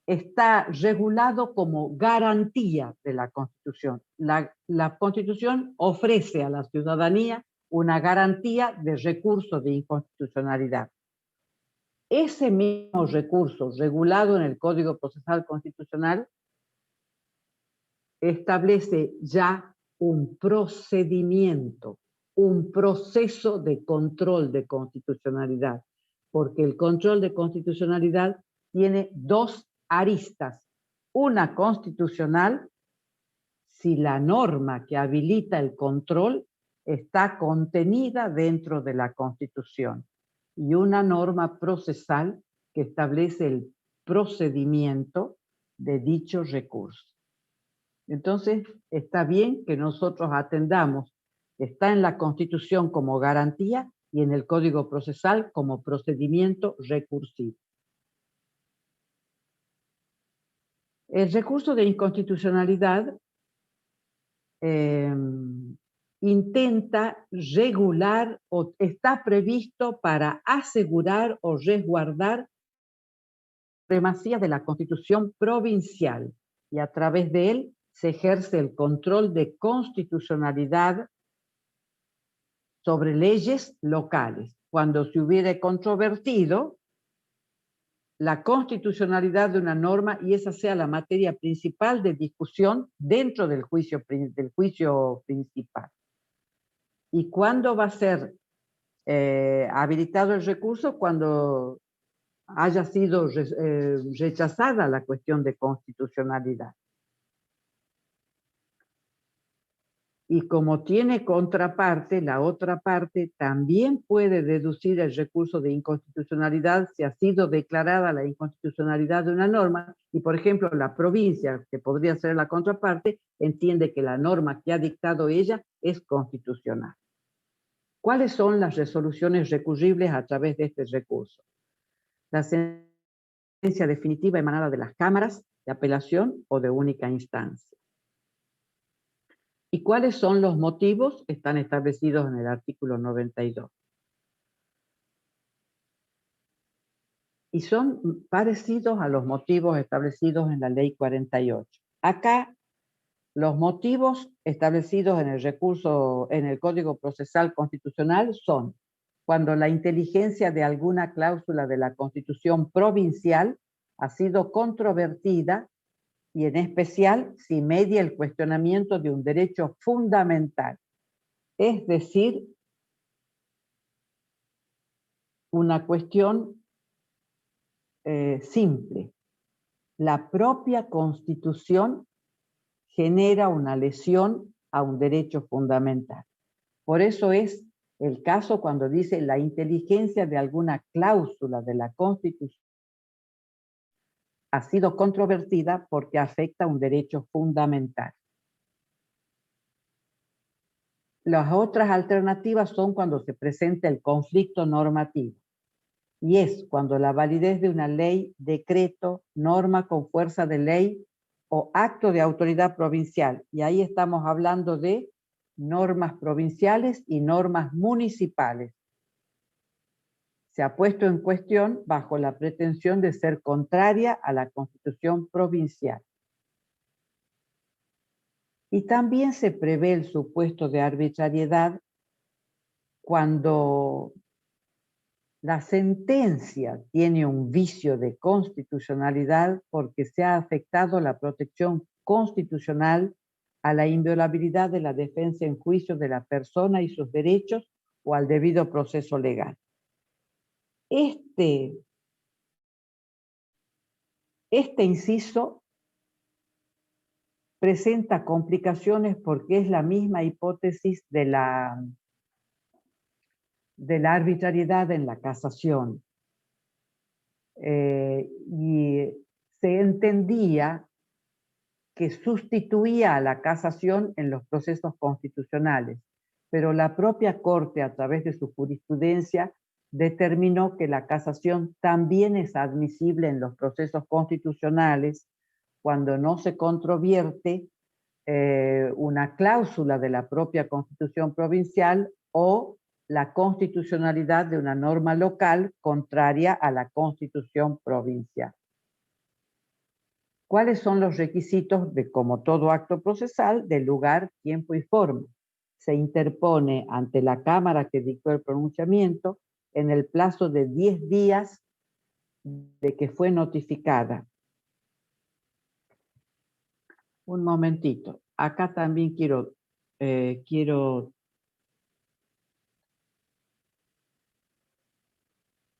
está regulado como garantía de la Constitución. La Constitución ofrece a la ciudadanía una garantía de recurso de inconstitucionalidad. Ese mismo recurso, regulado en el Código Procesal Constitucional, establece ya un procedimiento, un proceso de control de constitucionalidad, porque el control de constitucionalidad tiene dos aristas. Una constitucional, si la norma que habilita el control está contenida dentro de la Constitución, y una norma procesal que establece el procedimiento de dicho recurso. Entonces, está bien que nosotros atendamos, está en la Constitución como garantía y en el Código Procesal como procedimiento recursivo. El recurso de inconstitucionalidad intenta regular o está previsto para asegurar o resguardar la supremacía de la Constitución provincial y a través de él se ejerce el control de constitucionalidad sobre leyes locales. Cuando se hubiere controvertido la constitucionalidad de una norma y esa sea la materia principal de discusión dentro del juicio principal. ¿Y cuándo va a ser habilitado el recurso? Cuando haya sido rechazada la cuestión de constitucionalidad. Y como tiene contraparte, la otra parte también puede deducir el recurso de inconstitucionalidad si ha sido declarada la inconstitucionalidad de una norma y, por ejemplo, la provincia, que podría ser la contraparte, entiende que la norma que ha dictado ella es constitucional. ¿Cuáles son las resoluciones recurribles a través de este recurso? La sentencia definitiva emanada de las cámaras de apelación o de única instancia. ¿Y cuáles son los motivos? Están establecidos en el artículo 92. Y son parecidos a los motivos establecidos en la ley 48. Acá, los motivos establecidos en el recurso, en el Código Procesal Constitucional son cuando la inteligencia de alguna cláusula de la Constitución provincial ha sido controvertida y en especial si media el cuestionamiento de un derecho fundamental, es decir, una cuestión simple. La propia Constitución genera una lesión a un derecho fundamental. Por eso es el caso cuando dice la inteligencia de alguna cláusula de la Constitución ha sido controvertida porque afecta a un derecho fundamental. Las otras alternativas son cuando se presenta el conflicto normativo. Y es cuando la validez de una ley, decreto, norma con fuerza de ley o acto de autoridad provincial. Y ahí estamos hablando de normas provinciales y normas municipales. Se ha puesto en cuestión bajo la pretensión de ser contraria a la Constitución provincial. Y también se prevé el supuesto de arbitrariedad cuando la sentencia tiene un vicio de constitucionalidad porque se ha afectado la protección constitucional a la inviolabilidad de la defensa en juicio de la persona y sus derechos o al debido proceso legal. Este inciso presenta complicaciones porque es la misma hipótesis de la arbitrariedad en la casación. Y se entendía que sustituía a la casación en los procesos constitucionales, pero la propia Corte, a través de su jurisprudencia, determinó que la casación también es admisible en los procesos constitucionales cuando no se controvierte una cláusula de la propia Constitución provincial o la constitucionalidad de una norma local contraria a la Constitución provincial. ¿Cuáles son los requisitos de, como todo acto procesal, de lugar, tiempo y forma? Se interpone ante la Cámara que dictó el pronunciamiento en el plazo de 10 días de que fue notificada. Un momentito. Acá también quiero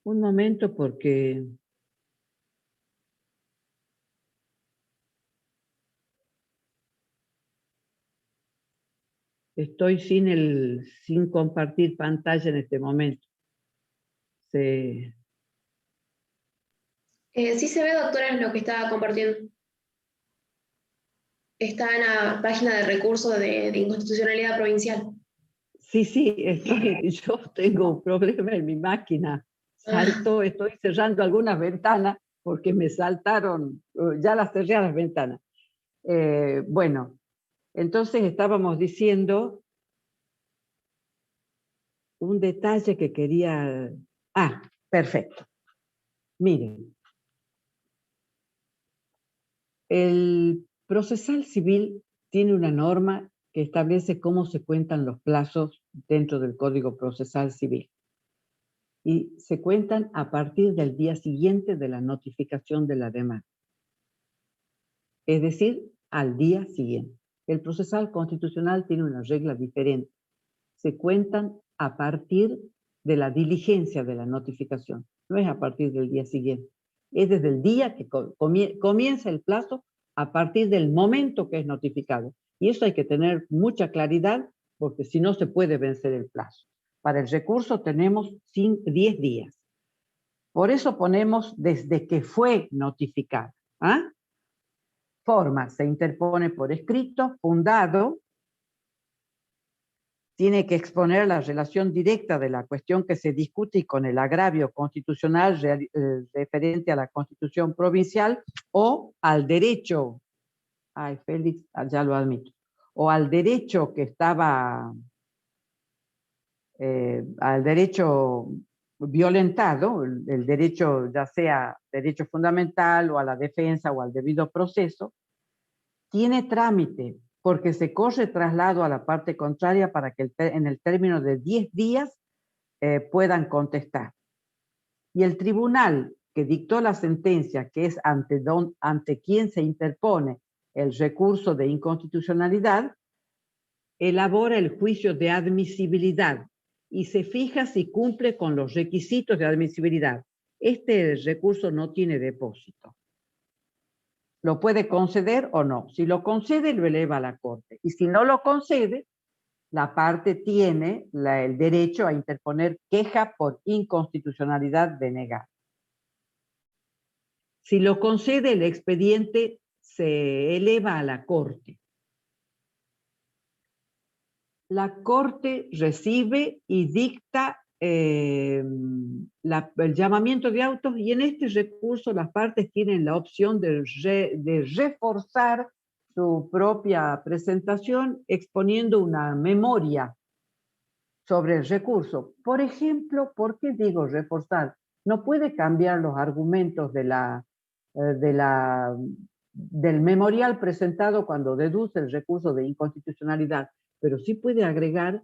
un momento porque estoy sin compartir pantalla en este momento. Sí se ve, doctora, en lo que estaba compartiendo. Está en la página de recursos de inconstitucionalidad provincial. Sí, yo tengo un problema en mi máquina. Estoy cerrando algunas ventanas porque me saltaron, ya las cerré a las ventanas. Bueno, entonces estábamos diciendo un detalle que quería... perfecto. Miren, el procesal civil tiene una norma que establece cómo se cuentan los plazos dentro del Código Procesal Civil. Y se cuentan a partir del día siguiente de la notificación de la demanda. Es decir, al día siguiente. El procesal constitucional tiene una regla diferente. Se cuentan a partir de la diligencia de la notificación. No es a partir del día siguiente. Es desde el día que comienza el plazo a partir del momento que es notificado. Y eso hay que tener mucha claridad porque si no se puede vencer el plazo. Para el recurso tenemos 10 días. Por eso ponemos desde que fue notificado. Forma, se interpone por escrito, fundado, tiene que exponer la relación directa de la cuestión que se discute y con el agravio constitucional referente a la Constitución provincial o al derecho, Félix, ya lo admito, o al derecho que estaba, al derecho violentado, el derecho ya sea derecho fundamental o a la defensa o al debido proceso, tiene trámite porque se corre traslado a la parte contraria para que en el término de 10 días puedan contestar. Y el tribunal que dictó la sentencia, que es ante quien se interpone el recurso de inconstitucionalidad, elabora el juicio de admisibilidad y se fija si cumple con los requisitos de admisibilidad. Este recurso no tiene depósito. Lo puede conceder o no. Si lo concede, lo eleva a la Corte. Y si no lo concede, la parte tiene el derecho a interponer queja por inconstitucionalidad denegada. Si lo concede, el expediente se eleva a la Corte. La Corte recibe y dicta el llamamiento de autos, y en este recurso las partes tienen la opción de reforzar su propia presentación exponiendo una memoria sobre el recurso. Por ejemplo, ¿por qué digo reforzar? No puede cambiar los argumentos del memorial presentado cuando deduce el recurso de inconstitucionalidad, pero sí puede agregar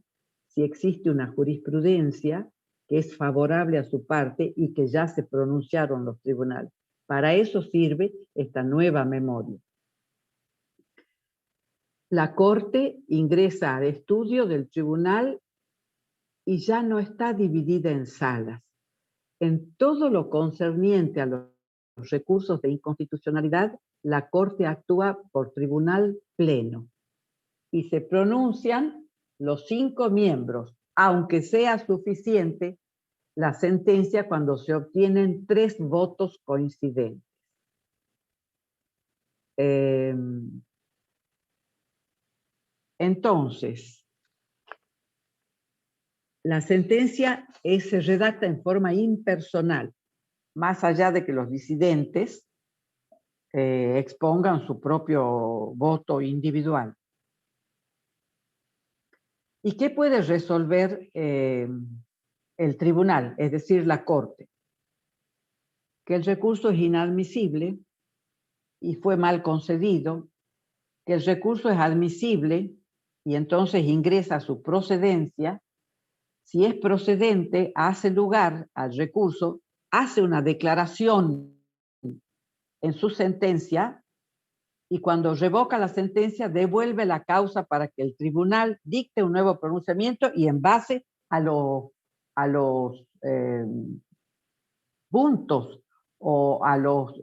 si existe una jurisprudencia que es favorable a su parte y que ya se pronunciaron los tribunales. Para eso sirve esta nueva memoria. La Corte ingresa al estudio del tribunal y ya no está dividida en salas. En todo lo concerniente a los recursos de inconstitucionalidad, la Corte actúa por tribunal pleno y se pronuncian los 5 miembros, aunque sea suficiente la sentencia cuando se obtienen 3 votos coincidentes. Entonces, la sentencia se redacta en forma impersonal, más allá de que los disidentes expongan su propio voto individual. ¿Y qué puede resolver el tribunal, es decir, la Corte? Que el recurso es inadmisible y fue mal concedido, que el recurso es admisible y entonces ingresa a su procedencia. Si es procedente, hace lugar al recurso, hace una declaración en su sentencia y cuando revoca la sentencia devuelve la causa para que el tribunal dicte un nuevo pronunciamiento y en base a los puntos o a los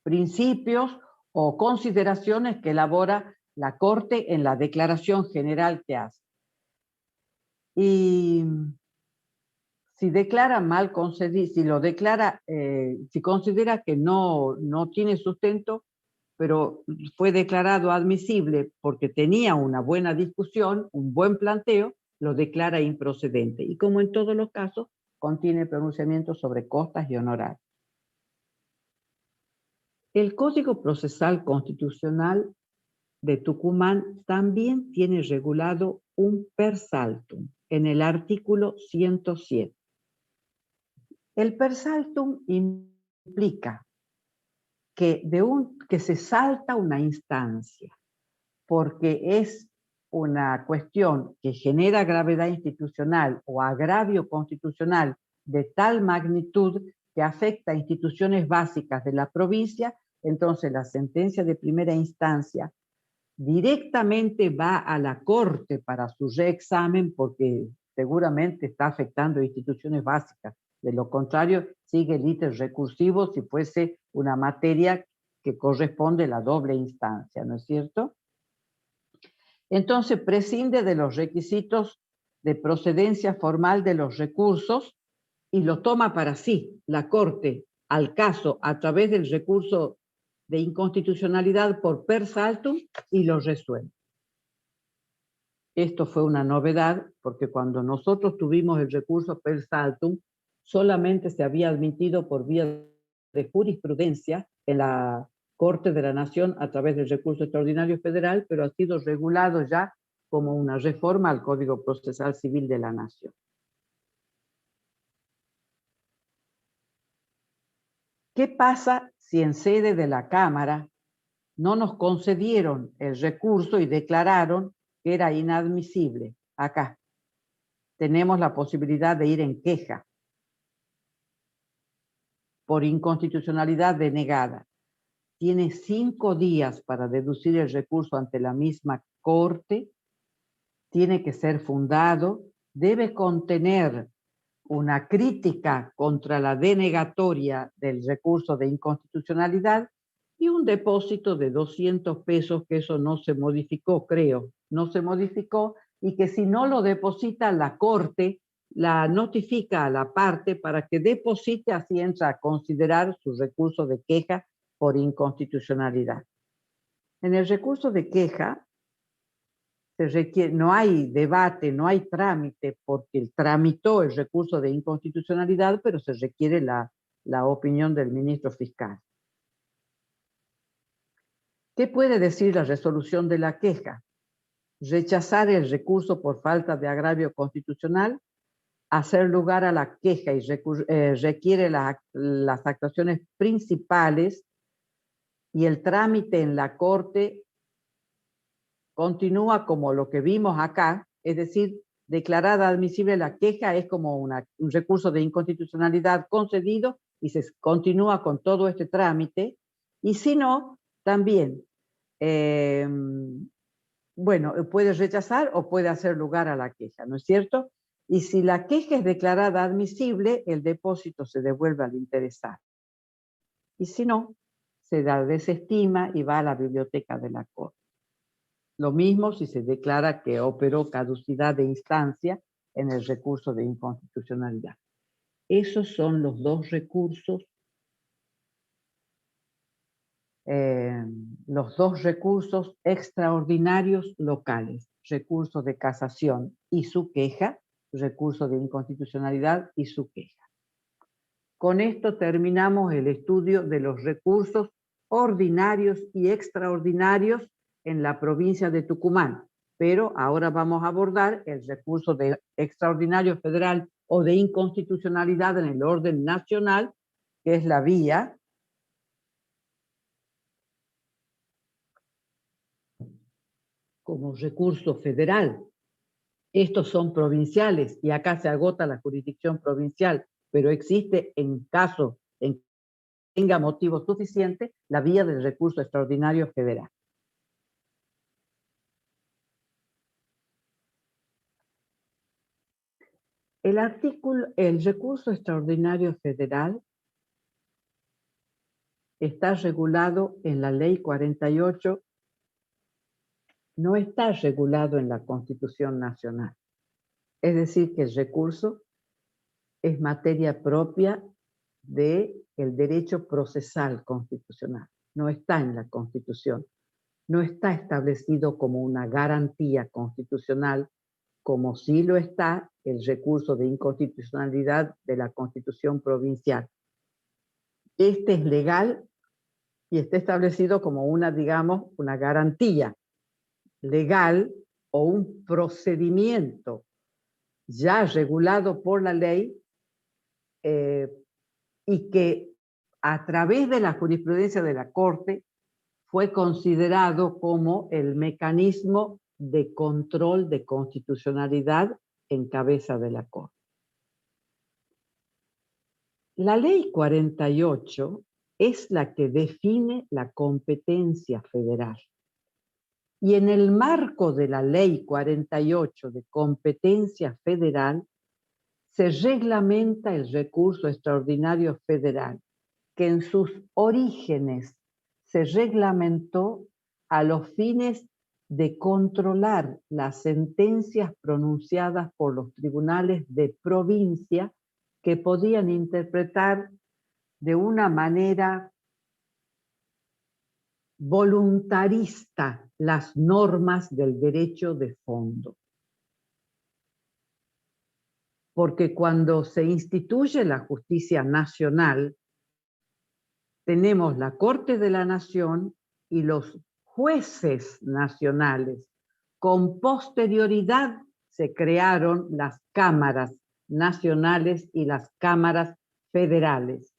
principios o consideraciones que elabora la Corte en la declaración general que hace. Y si declara mal concedido, si lo declara, si considera que no tiene sustento, pero fue declarado admisible porque tenía una buena discusión, un buen planteo, lo declara improcedente. Y como en todos los casos, contiene pronunciamientos sobre costas y honorarios. El Código Procesal Constitucional de Tucumán también tiene regulado un per saltum en el artículo 107. El per saltum implica que se salta una instancia porque es una cuestión que genera gravedad institucional o agravio constitucional de tal magnitud que afecta a instituciones básicas de la provincia, entonces la sentencia de primera instancia directamente va a la Corte para su reexamen porque seguramente está afectando instituciones básicas. De lo contrario, sigue el ítem recursivo si fuese una materia que corresponde a la doble instancia, ¿no es cierto? Entonces prescinde de los requisitos de procedencia formal de los recursos y lo toma para sí la Corte al caso a través del recurso de inconstitucionalidad por per saltum y lo resuelve. Esto fue una novedad porque cuando nosotros tuvimos el recurso per saltum solamente se había admitido por vía de jurisprudencia en la Corte de la Nación a través del recurso extraordinario federal, pero ha sido regulado ya como una reforma al Código Procesal Civil de la Nación. ¿Qué pasa si en sede de la Cámara no nos concedieron el recurso y declararon que era inadmisible? Acá tenemos la posibilidad de ir en queja por inconstitucionalidad denegada. Tiene 5 días para deducir el recurso ante la misma Corte, tiene que ser fundado, debe contener una crítica contra la denegatoria del recurso de inconstitucionalidad y un depósito de 200 pesos, que eso no se modificó, creo, no se modificó, y que si no lo deposita la Corte, la notifica a la parte para que deposite, así entra a considerar su recurso de queja por inconstitucionalidad. En el recurso de queja se requiere, no hay debate, no hay trámite, porque tramitó el recurso de inconstitucionalidad, pero se requiere la opinión del ministro fiscal. ¿Qué puede decir la resolución de la queja? Rechazar el recurso por falta de agravio constitucional, hacer lugar a la queja y requiere las actuaciones principales, y el trámite en la Corte continúa como lo que vimos acá, es decir, declarada admisible la queja es como un recurso de inconstitucionalidad concedido y se continúa con todo este trámite, y si no, también, bueno, puede rechazar o puede hacer lugar a la queja, ¿no es cierto? Y si la queja es declarada admisible, el depósito se devuelve al interesado. Y si no, se la desestima y va a la biblioteca de la Corte. Lo mismo si se declara que operó caducidad de instancia en el recurso de inconstitucionalidad. Esos son los dos recursos, extraordinarios locales: recurso de casación y su queja, recurso de inconstitucionalidad y su queja. Con esto terminamos el estudio de los recursos ordinarios y extraordinarios en la provincia de Tucumán, pero ahora vamos a abordar el recurso de extraordinario federal o de inconstitucionalidad en el orden nacional, que es la vía como recurso federal. Estos son provinciales y acá se agota la jurisdicción provincial, pero existe, en caso en que tenga motivo suficiente, la vía del recurso extraordinario federal. El recurso extraordinario federal está regulado en la Ley 48, no está regulado en la Constitución Nacional. Es decir, que el recurso es materia propia del derecho procesal constitucional. No está en la Constitución. No está establecido como una garantía constitucional, como sí lo está el recurso de inconstitucionalidad de la Constitución provincial. Este es legal y está establecido como una, digamos, una garantía legal o un procedimiento ya regulado por la ley, y que a través de la jurisprudencia de la Corte fue considerado como el mecanismo de control de constitucionalidad en cabeza de la Corte. La Ley 48 es la que define la competencia federal. Y en el marco de la Ley 48 de competencia federal se reglamenta el recurso extraordinario federal, que en sus orígenes se reglamentó a los fines de controlar las sentencias pronunciadas por los tribunales de provincia, que podían interpretar de una manera voluntarista las normas del derecho de fondo. Porque cuando se instituye la justicia nacional, tenemos la Corte de la Nación y los jueces nacionales. Con posterioridad se crearon las cámaras nacionales y las cámaras federales.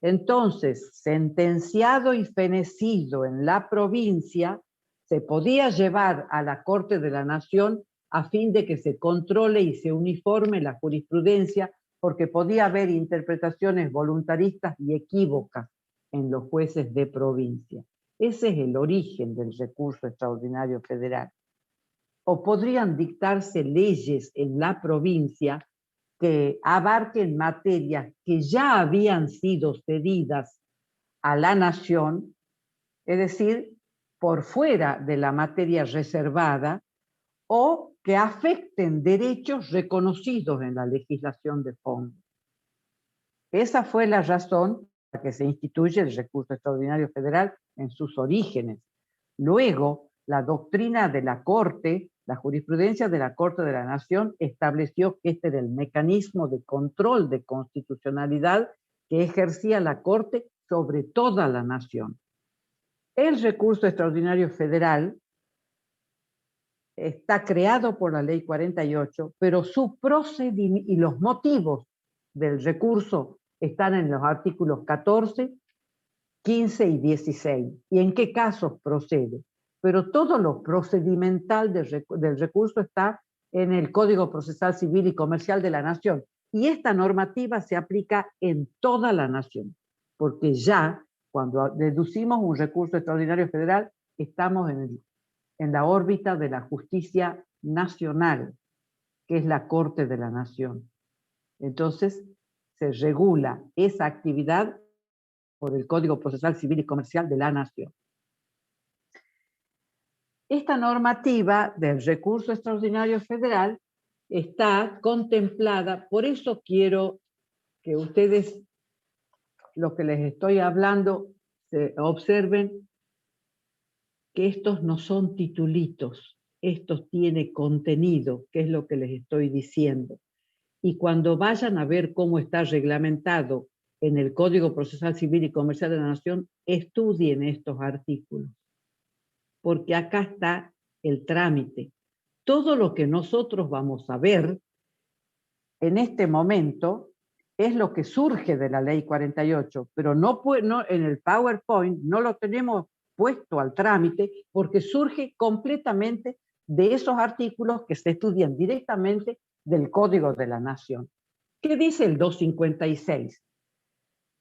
Entonces, sentenciado y fenecido en la provincia, se podía llevar a la Corte de la Nación a fin de que se controle y se uniforme la jurisprudencia, porque podía haber interpretaciones voluntaristas y equívocas en los jueces de provincia. Ese es el origen del recurso extraordinario federal. O podrían dictarse leyes en la provincia que abarquen materias que ya habían sido cedidas a la nación, es decir, por fuera de la materia reservada, o que afecten derechos reconocidos en la legislación de fondo. Esa fue la razón por la que se instituye el recurso extraordinario federal en sus orígenes. Luego, la doctrina de la Corte, la jurisprudencia de la Corte de la Nación estableció que este era el mecanismo de control de constitucionalidad que ejercía la Corte sobre toda la nación. El recurso extraordinario federal está creado por la Ley 48, pero su procedimiento y los motivos del recurso están en los artículos 14, 15 y 16. ¿Y en qué casos procede? Pero todo lo procedimental del recurso está en el Código Procesal Civil y Comercial de la Nación. Y esta normativa se aplica en toda la nación, porque ya cuando deducimos un recurso extraordinario federal, estamos en la órbita de la justicia nacional, que es la Corte de la Nación. Entonces, se regula esa actividad por el Código Procesal Civil y Comercial de la Nación. Esta normativa del recurso extraordinario federal está contemplada, por eso quiero que ustedes, lo que les estoy hablando, observen que estos no son titulitos, esto tiene contenido, que es lo que les estoy diciendo. Y cuando vayan a ver cómo está reglamentado en el Código Procesal Civil y Comercial de la Nación, estudien estos artículos, porque acá está el trámite. Todo lo que nosotros vamos a ver en este momento es lo que surge de la Ley 48, pero no en el PowerPoint no lo tenemos puesto al trámite porque surge completamente de esos artículos que se estudian directamente del Código de la Nación. ¿Qué dice el 256?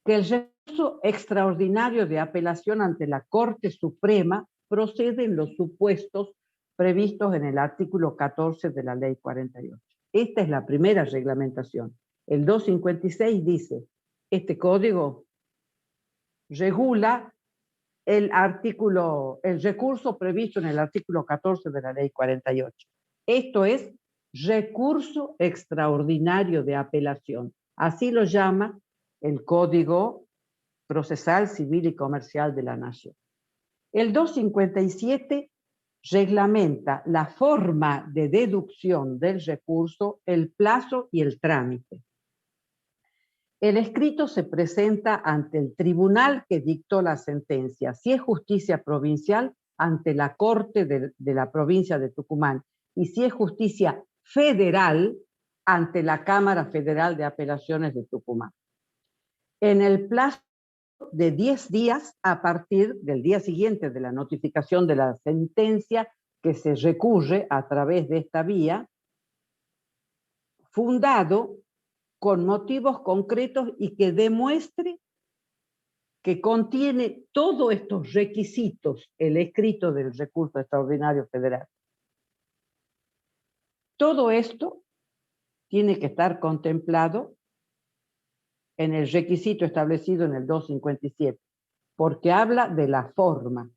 Que el recurso extraordinario de apelación ante la Corte Suprema procede en los supuestos previstos en el artículo 14 de la Ley 48. Esta es la primera reglamentación. El 256 dice, este código regula el recurso previsto en el artículo 14 de la Ley 48. Esto es recurso extraordinario de apelación. Así lo llama el Código Procesal Civil y Comercial de la Nación. El 257 reglamenta la forma de deducción del recurso, el plazo y el trámite. El escrito se presenta ante el tribunal que dictó la sentencia, si es justicia provincial, ante la Corte de la provincia de Tucumán, y si es justicia federal, ante la Cámara Federal de Apelaciones de Tucumán. En el plazo de 10 días a partir del día siguiente de la notificación de la sentencia que se recurre a través de esta vía, fundado con motivos concretos y que demuestre que contiene todos estos requisitos el escrito del recurso extraordinario federal. Todo esto tiene que estar contemplado en el requisito establecido en el 257, porque habla de la forma.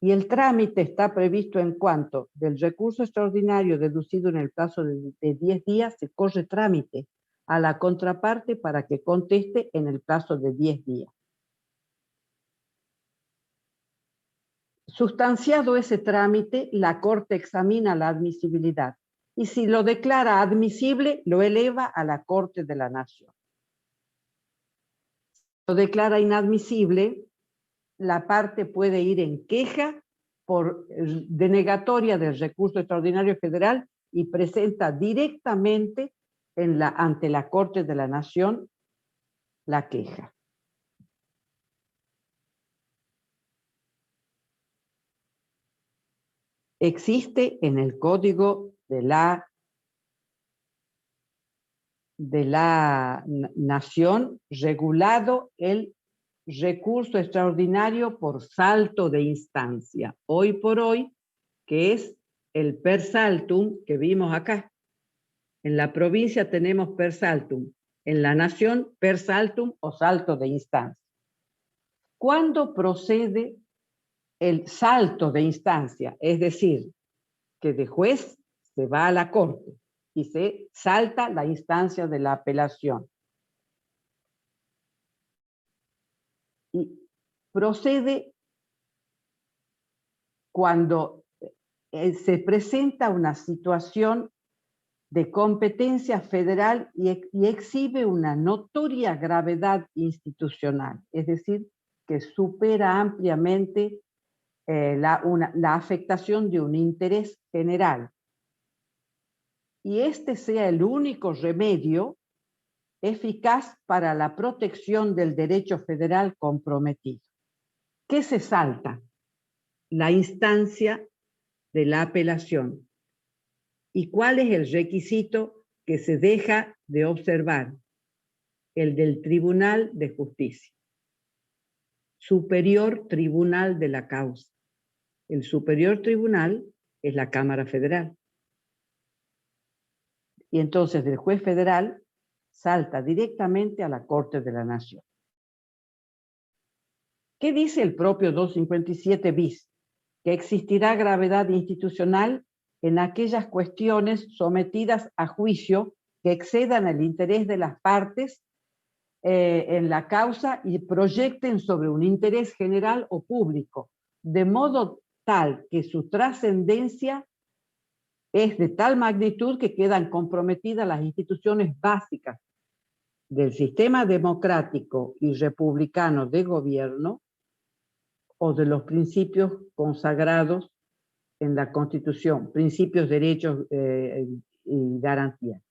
Y el trámite está previsto en cuanto del recurso extraordinario deducido en el plazo de 10 días, se corre trámite a la contraparte para que conteste en el plazo de 10 días. Sustanciado ese trámite, la Corte examina la admisibilidad y si lo declara admisible, lo eleva a la Corte de la Nación. lo declara inadmisible, la parte puede ir en queja por denegatoria del recurso extraordinario federal y presenta directamente ante la Corte de la Nación la queja. Existe en el Código de la Nación regulado el recurso extraordinario por salto de instancia, hoy por hoy, que es el per saltum que vimos acá. En la provincia tenemos per saltum, en la nación per saltum o salto de instancia. ¿Cuándo procede el salto de instancia? Es decir, que de juez se va a la corte y se salta la instancia de la apelación. Y procede cuando se presenta una situación de competencia federal y exhibe una notoria gravedad institucional, es decir, que supera ampliamente la afectación de un interés general. Y este sea el único remedio eficaz para la protección del derecho federal comprometido. ¿Qué se salta? La instancia de la apelación. ¿Y cuál es el requisito que se deja de observar? El del Tribunal de Justicia. Superior Tribunal de la causa. El Superior Tribunal es la Cámara Federal. Y entonces del juez federal salta directamente a la Corte de la Nación. ¿Qué dice el propio 257 bis? Que existirá gravedad institucional en aquellas cuestiones sometidas a juicio que excedan el interés de las partes en la causa y proyecten sobre un interés general o público, de modo tal que su trascendencia es de tal magnitud que quedan comprometidas las instituciones básicas del sistema democrático y republicano de gobierno o de los principios consagrados en la Constitución, principios, derechos y garantías.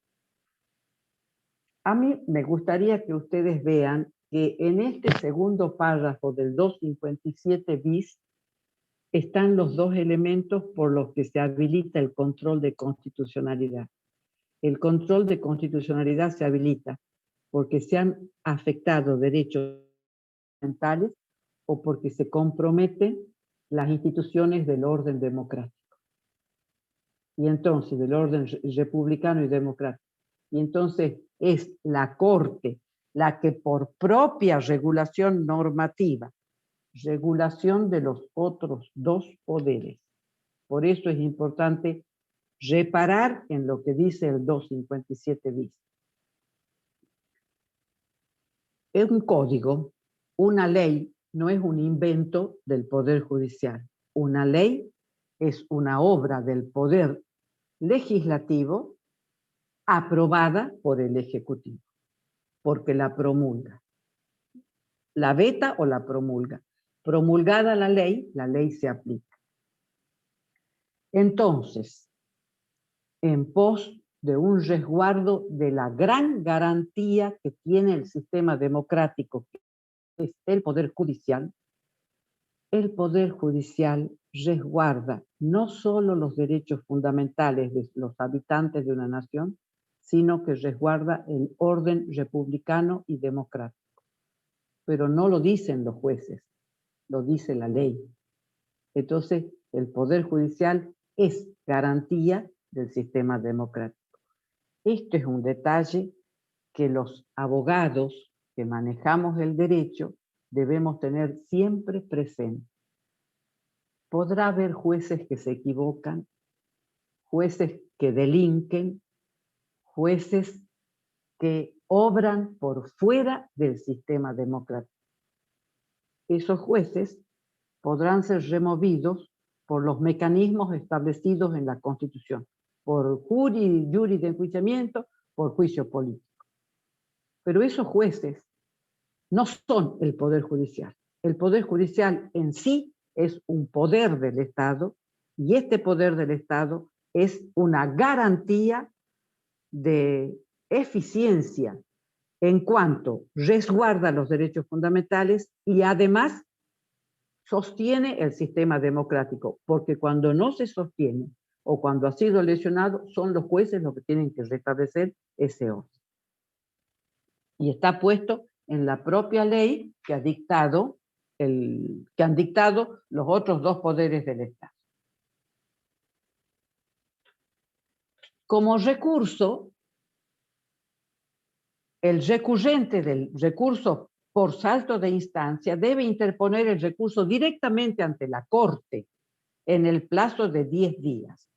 A mí me gustaría que ustedes vean que en este segundo párrafo del 257 bis están los dos elementos por los que se habilita el control de constitucionalidad. El control de constitucionalidad se habilita porque se han afectado derechos fundamentales o porque se comprometen las instituciones del orden democrático. Y entonces, del orden republicano y democrático. Y entonces es la Corte la que por propia regulación normativa, regulación de los otros dos poderes. Por eso es importante reparar en lo que dice el 257 bis. Es un código, una ley no es un invento del Poder Judicial. Una ley es una obra del Poder Legislativo aprobada por el Ejecutivo, porque la promulga. La veta o la promulga. Promulgada la ley se aplica. Entonces, en pos de un resguardo de la gran garantía que tiene el sistema democrático, que es el Poder Judicial resguarda no solo los derechos fundamentales de los habitantes de una nación, sino que resguarda el orden republicano y democrático. Pero no lo dicen los jueces, lo dice la ley. Entonces, el Poder Judicial es garantía del sistema democrático. Esto es un detalle que los abogados que manejamos el derecho debemos tener siempre presente. Podrá haber jueces que se equivocan, jueces que delinquen, jueces que obran por fuera del sistema democrático. Esos jueces podrán ser removidos por los mecanismos establecidos en la Constitución, por jury de enjuiciamiento, por juicio político. Pero esos jueces no son el Poder Judicial. El Poder Judicial en sí es un poder del Estado, y este poder del Estado es una garantía de eficiencia en cuanto resguarda los derechos fundamentales y además sostiene el sistema democrático, porque cuando no se sostiene o cuando ha sido lesionado, son los jueces los que tienen que restablecer ese orden. Y está puesto en la propia ley que han dictado los otros dos poderes del Estado. Como recurso, el recurrente del recurso por salto de instancia debe interponer el recurso directamente ante la Corte en el plazo de 10 días.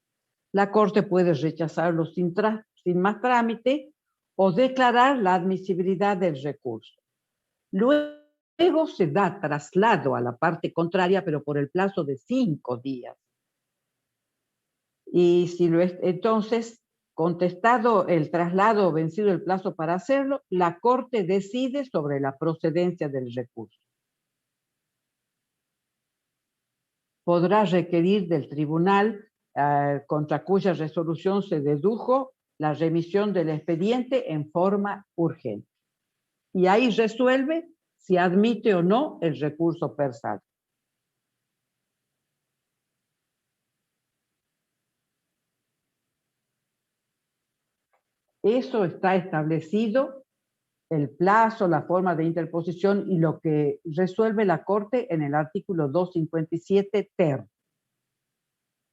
La Corte puede rechazarlo sin más trámite o declarar la admisibilidad del recurso. Luego se da traslado a la parte contraria, pero por el plazo de 5 días. Y si entonces, contestado el traslado o vencido el plazo para hacerlo, la Corte decide sobre la procedencia del recurso. Podrá requerir del tribunal contra cuya resolución se dedujo la remisión del expediente en forma urgente. Y ahí resuelve si admite o no el recurso per saldo. Eso está establecido, el plazo, la forma de interposición y lo que resuelve la Corte en el artículo 257 ter.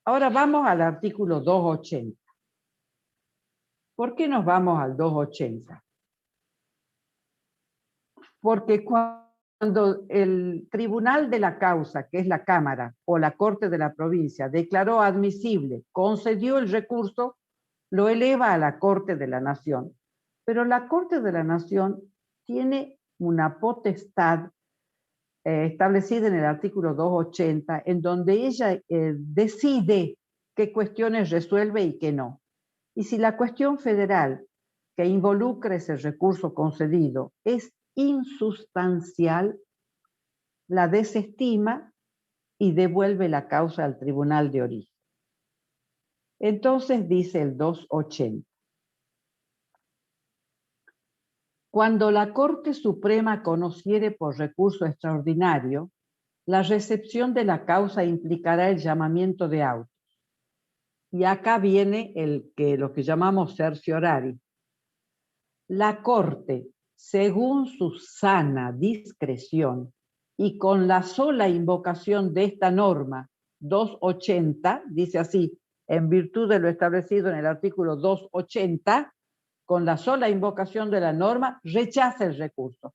Ahora vamos al artículo 280. ¿Por qué nos vamos al 280? Porque cuando el tribunal de la causa, que es la Cámara o la Corte de la provincia, declaró admisible, concedió el recurso, lo eleva a la Corte de la Nación. Pero la Corte de la Nación tiene una potestad establecida en el artículo 280, en donde ella decide qué cuestiones resuelve y qué no. Y si la cuestión federal que involucra ese recurso concedido es insustancial, la desestima y devuelve la causa al tribunal de origen. Entonces dice el 280. Cuando la Corte Suprema conociere por recurso extraordinario, la recepción de la causa implicará el llamamiento de autos. Y acá viene lo que llamamos certiorari. La Corte, según su sana discreción y con la sola invocación de esta norma 280, dice así, en virtud de lo establecido en el artículo 280, con la sola invocación de la norma, rechaza el recurso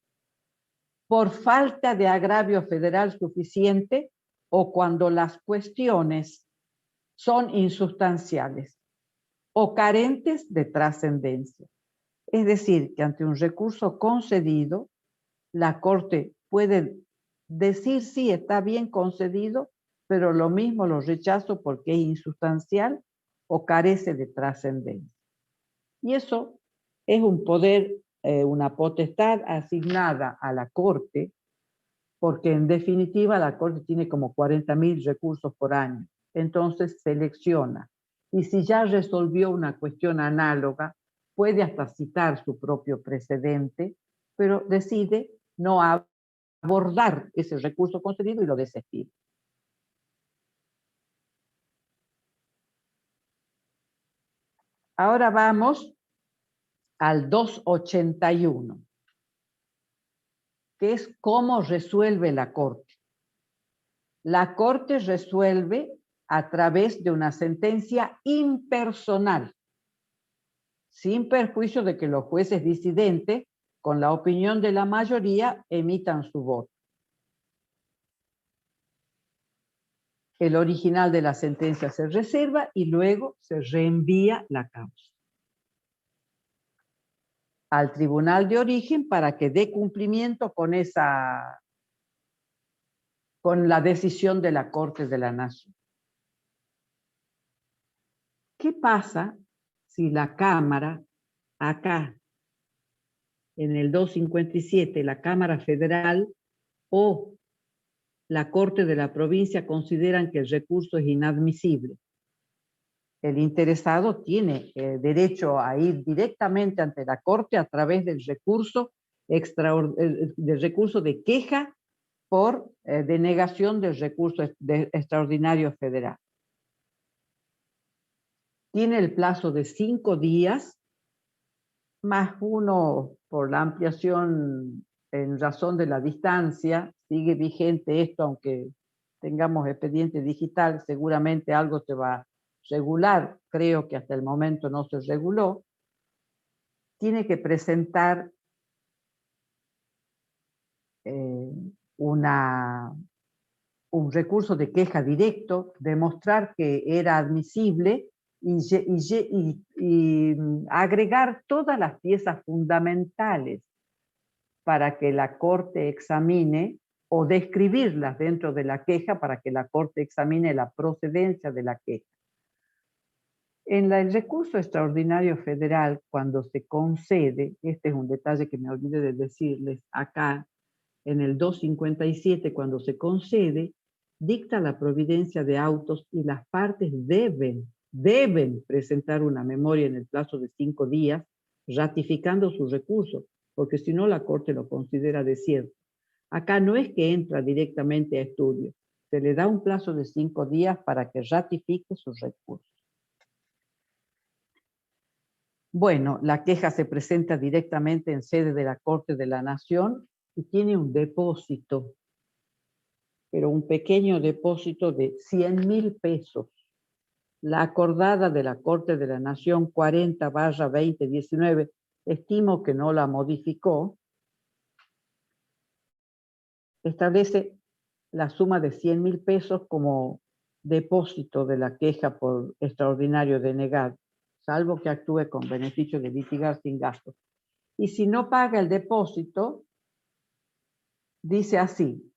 por falta de agravio federal suficiente o cuando las cuestiones son insustanciales o carentes de trascendencia. Es decir, que ante un recurso concedido, la Corte puede decir sí, está bien concedido, pero lo mismo lo rechazo porque es insustancial o carece de trascendencia. Y eso es un poder, una potestad asignada a la Corte, porque en definitiva la Corte tiene como 40.000 recursos por año. Entonces selecciona. Y si ya resolvió una cuestión análoga, puede hasta citar su propio precedente, pero decide no abordar ese recurso concedido y lo desestima. Ahora vamos al 281, que es cómo resuelve la Corte. La Corte resuelve a través de una sentencia impersonal, sin perjuicio de que los jueces disidentes, con la opinión de la mayoría, emitan su voto. El original de la sentencia se reserva y luego se reenvía la causa al tribunal de origen para que dé cumplimiento con la decisión de la Corte de la Nación. ¿Qué pasa si la Cámara acá en el 257 la Cámara Federal o la Corte de la Provincia consideran que el recurso es inadmisible, el interesado tiene derecho a ir directamente ante la Corte a través del recurso de queja por denegación del recurso extraordinario federal. Tiene el plazo de 5 días, más uno por la ampliación en razón de la distancia. Sigue vigente esto, aunque tengamos expediente digital, seguramente algo se va a regular. Creo que hasta el momento no se reguló. Tiene que presentar un recurso de queja directo, demostrar que era admisible y agregar todas las piezas fundamentales para que la Corte examine, o describirlas dentro de la queja para que la Corte examine la procedencia de la queja. En el recurso extraordinario federal, cuando se concede, este es un detalle que me olvidé de decirles, acá en el 257, cuando se concede, dicta la providencia de autos y las partes deben presentar una memoria en el plazo de 5 días, ratificando su recurso, porque si no la Corte lo considera desierto. Acá no es que entra directamente a estudio, se le da un plazo de 5 días para que ratifique su recurso. Bueno, la queja se presenta directamente en sede de la Corte de la Nación y tiene un depósito, pero un pequeño depósito de 100.000 pesos. La acordada de la Corte de la Nación 40/2019, estimo que no la modificó, establece la suma de 100.000 pesos como depósito de la queja por extraordinario denegado, salvo que actúe con beneficio de litigar sin gastos. Y si no paga el depósito, dice así,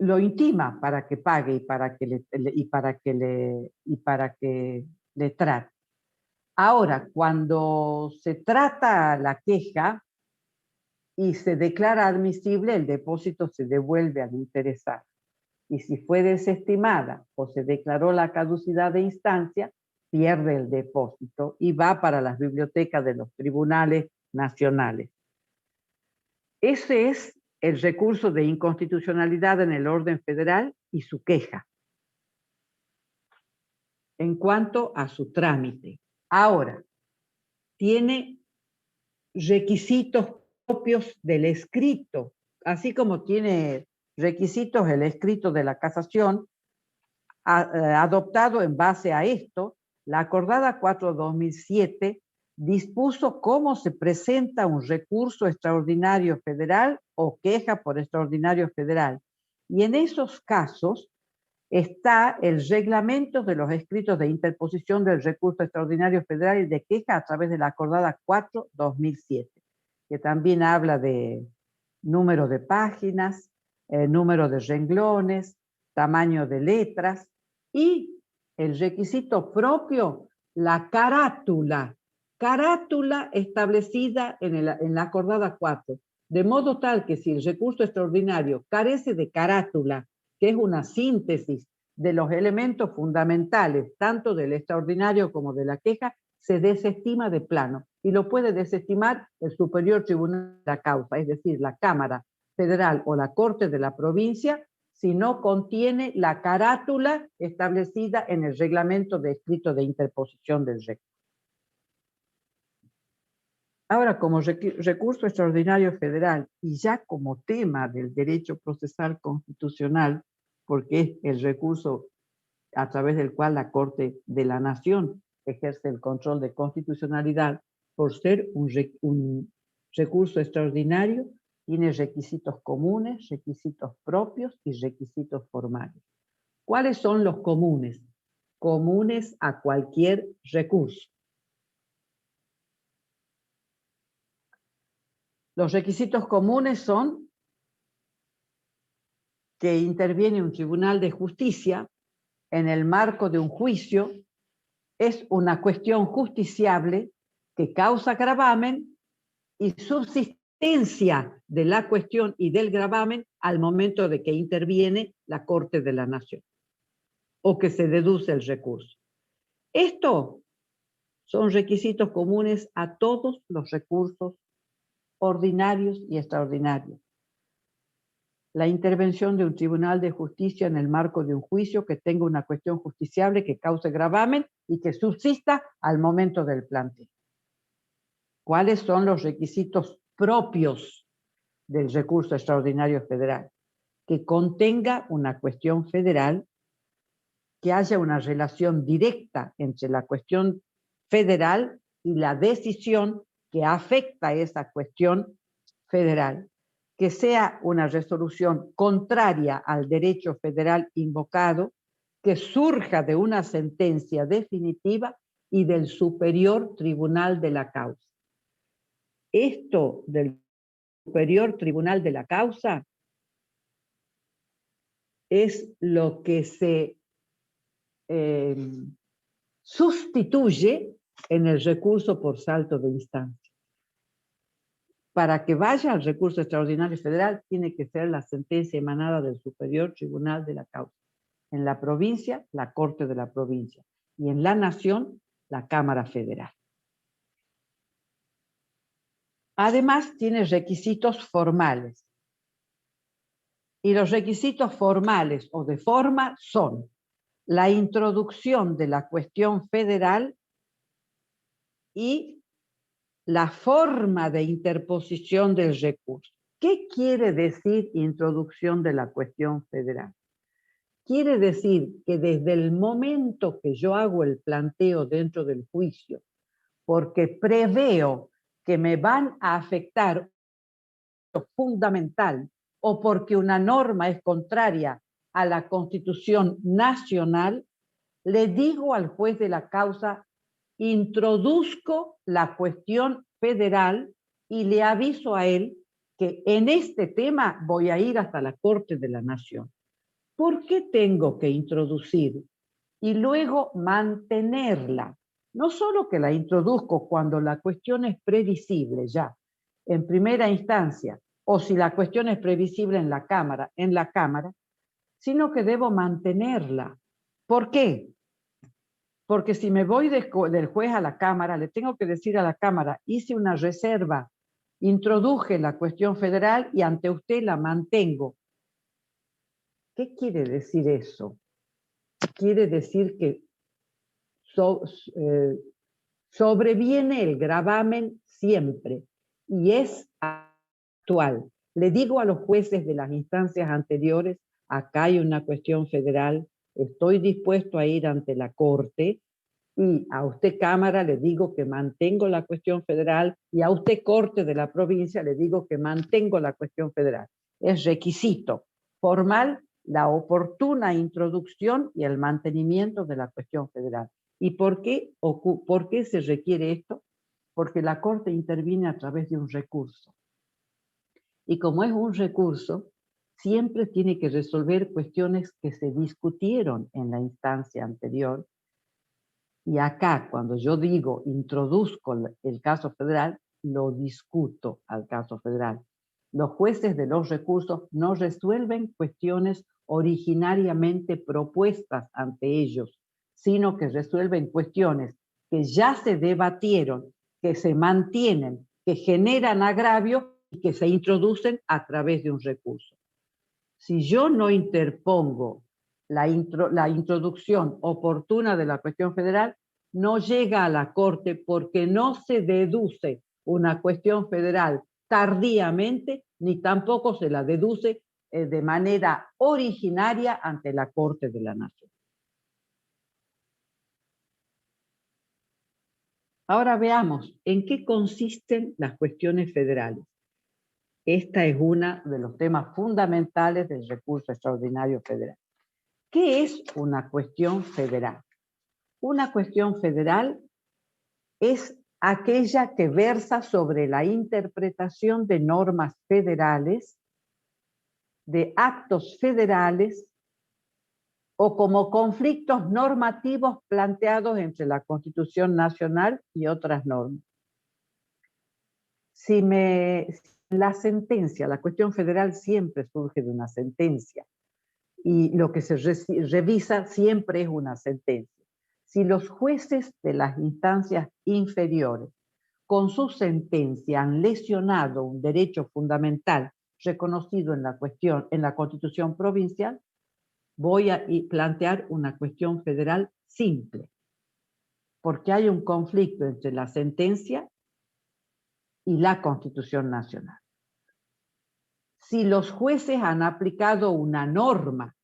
lo intima para que pague y para que le trate. Ahora, cuando se trata la queja y se declara admisible, el depósito se devuelve al interesado. Y si fue desestimada o se declaró la caducidad de instancia, pierde el depósito y va para las bibliotecas de los tribunales nacionales. Ese es el recurso de inconstitucionalidad en el orden federal y su queja. En cuanto a su trámite. Ahora, tiene requisitos propios del escrito, así como tiene requisitos el escrito de la casación, adoptado en base a esto, la acordada 4/2007 dispuso cómo se presenta un recurso extraordinario federal o queja por extraordinario federal. Y en esos casos está el reglamento de los escritos de interposición del recurso extraordinario federal y de queja a través de la acordada 4/2007, que también habla de número de páginas, número de renglones, tamaño de letras y el requisito propio, la carátula establecida en la acordada 4, de modo tal que si el recurso extraordinario carece de carátula, que es una síntesis de los elementos fundamentales, tanto del extraordinario como de la queja, se desestima de plano y lo puede desestimar el superior tribunal de la causa, es decir, la Cámara Federal o la Corte de la Provincia, si no contiene la carátula establecida en el reglamento de escrito de interposición del recurso. Ahora, como recurso extraordinario federal y ya como tema del derecho procesal constitucional, porque es el recurso a través del cual la Corte de la Nación ejerce el control de constitucionalidad, por ser un recurso extraordinario, tiene requisitos comunes, requisitos propios y requisitos formales. ¿Cuáles son los comunes? Comunes a cualquier recurso. Los requisitos comunes son que interviene un tribunal de justicia en el marco de un juicio, es una cuestión justiciable que causa gravamen y subsistencia de la cuestión y del gravamen al momento de que interviene la Corte de la Nación o que se deduce el recurso. Esto son requisitos comunes a todos los recursos ordinarios y extraordinarios. La intervención de un tribunal de justicia en el marco de un juicio que tenga una cuestión justiciable que cause gravamen y que subsista al momento del planteo. ¿Cuáles son los requisitos propios del recurso extraordinario federal? Que contenga una cuestión federal, que haya una relación directa entre la cuestión federal y la decisión que afecta a esa cuestión federal, que sea una resolución contraria al derecho federal invocado, que surja de una sentencia definitiva y del superior tribunal de la causa. Esto del superior tribunal de la causa es lo que se sustituye en el recurso por salto de instancia. Para que vaya al recurso extraordinario federal, tiene que ser la sentencia emanada del superior tribunal de la causa. En la provincia, la Corte de la provincia. Y en la nación, la Cámara Federal. Además, tiene requisitos formales. Y los requisitos formales o de forma son la introducción de la cuestión federal y la forma de interposición del recurso. ¿Qué quiere decir introducción de la cuestión federal? Quiere decir que desde el momento que yo hago el planteo dentro del juicio, porque preveo que me van a afectar lo fundamental o porque una norma es contraria a la Constitución Nacional, le digo al juez de la causa: introduzco la cuestión federal y le aviso a él que en este tema voy a ir hasta la Corte de la Nación. ¿Por qué tengo que introducir y luego mantenerla? No solo que la introduzco cuando la cuestión es previsible ya, en primera instancia, o si la cuestión es previsible en la Cámara, sino que debo mantenerla. ¿Por qué? Porque si me voy del juez a la Cámara, le tengo que decir a la Cámara: hice una reserva, introduje la cuestión federal y ante usted la mantengo. ¿Qué quiere decir eso? Quiere decir que sobreviene el gravamen siempre y es actual. Le digo a los jueces de las instancias anteriores: acá hay una cuestión federal, estoy dispuesto a ir ante la Corte, y a usted Cámara le digo que mantengo la cuestión federal, y a usted Corte de la provincia le digo que mantengo la cuestión federal. Es requisito formal la oportuna introducción y el mantenimiento de la cuestión federal. ¿Y por qué se requiere esto? Porque la Corte interviene a través de un recurso. Y como es un recurso, siempre tiene que resolver cuestiones que se discutieron en la instancia anterior. Y acá, cuando yo digo introduzco el caso federal, lo discuto al caso federal. Los jueces de los recursos no resuelven cuestiones originariamente propuestas ante ellos, sino que resuelven cuestiones que ya se debatieron, que se mantienen, que generan agravio y que se introducen a través de un recurso. Si yo no interpongo la introducción oportuna de la cuestión federal, no llega a la Corte porque no se deduce una cuestión federal tardíamente, ni tampoco se la deduce de manera originaria ante la Corte de la Nación. Ahora veamos en qué consisten las cuestiones federales. Esta es uno de los temas fundamentales del recurso extraordinario federal. ¿Qué es una cuestión federal? Una cuestión federal es aquella que versa sobre la interpretación de normas federales, de actos federales o como conflictos normativos planteados entre la Constitución Nacional y otras normas. Si la sentencia, la cuestión federal siempre surge de una sentencia, y lo que se revisa siempre es una sentencia. Si los jueces de las instancias inferiores con su sentencia han lesionado un derecho fundamental reconocido en la Constitución provincial, voy a plantear una cuestión federal simple, porque hay un conflicto entre la sentencia y la Constitución Nacional. Si los jueces han aplicado una norma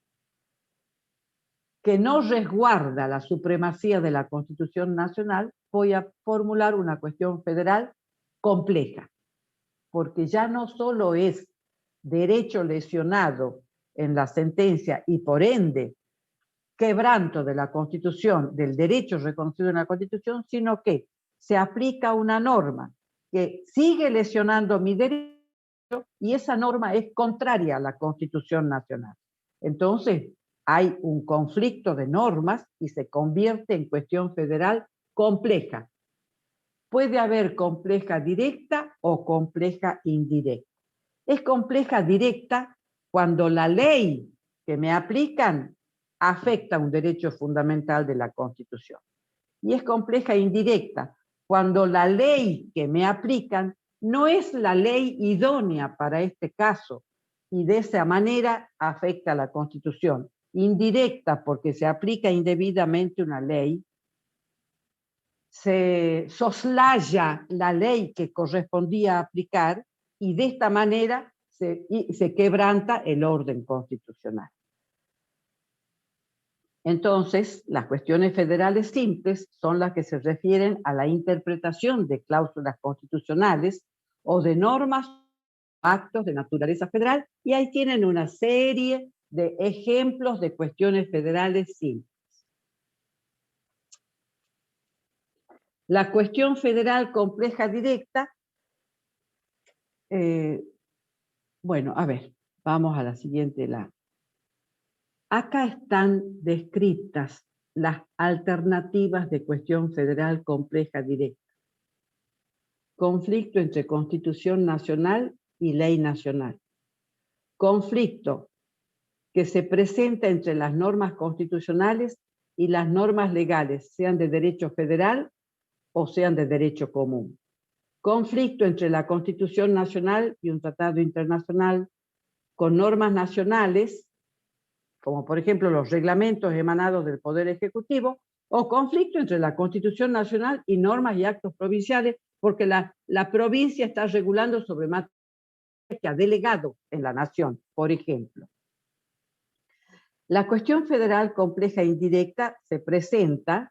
que no resguarda la supremacía de la Constitución Nacional, voy a formular una cuestión federal compleja, porque ya no solo es derecho lesionado en la sentencia y por ende quebranto de la Constitución, del derecho reconocido en la Constitución, sino que se aplica una norma que sigue lesionando mi derecho y esa norma es contraria a la Constitución Nacional. Entonces, hay un conflicto de normas y se convierte en cuestión federal compleja. Puede haber compleja directa o compleja indirecta. Es compleja directa cuando la ley que me aplican afecta un derecho fundamental de la Constitución. Y es compleja indirecta cuando la ley que me aplican no es la ley idónea para este caso y de esa manera afecta a la Constitución. Indirecta porque se aplica indebidamente una ley, se soslaya la ley que correspondía aplicar y de esta manera se quebranta el orden constitucional. Entonces, las cuestiones federales simples son las que se refieren a la interpretación de cláusulas constitucionales o de normas o actos de naturaleza federal, y ahí tienen una serie de ejemplos de cuestiones federales simples. La cuestión federal compleja directa, bueno, a ver, vamos a la siguiente. Acá están descritas las alternativas de cuestión federal compleja directa. Conflicto entre Constitución Nacional y Ley Nacional. Conflicto que se presenta entre las normas constitucionales y las normas legales, sean de derecho federal o sean de derecho común. Conflicto entre la Constitución Nacional y un tratado internacional con normas nacionales, como por ejemplo los reglamentos emanados del Poder Ejecutivo, o conflicto entre la Constitución Nacional y normas y actos provinciales, porque la provincia está regulando sobre materia que ha delegado en la nación, por ejemplo. La cuestión federal compleja e indirecta se presenta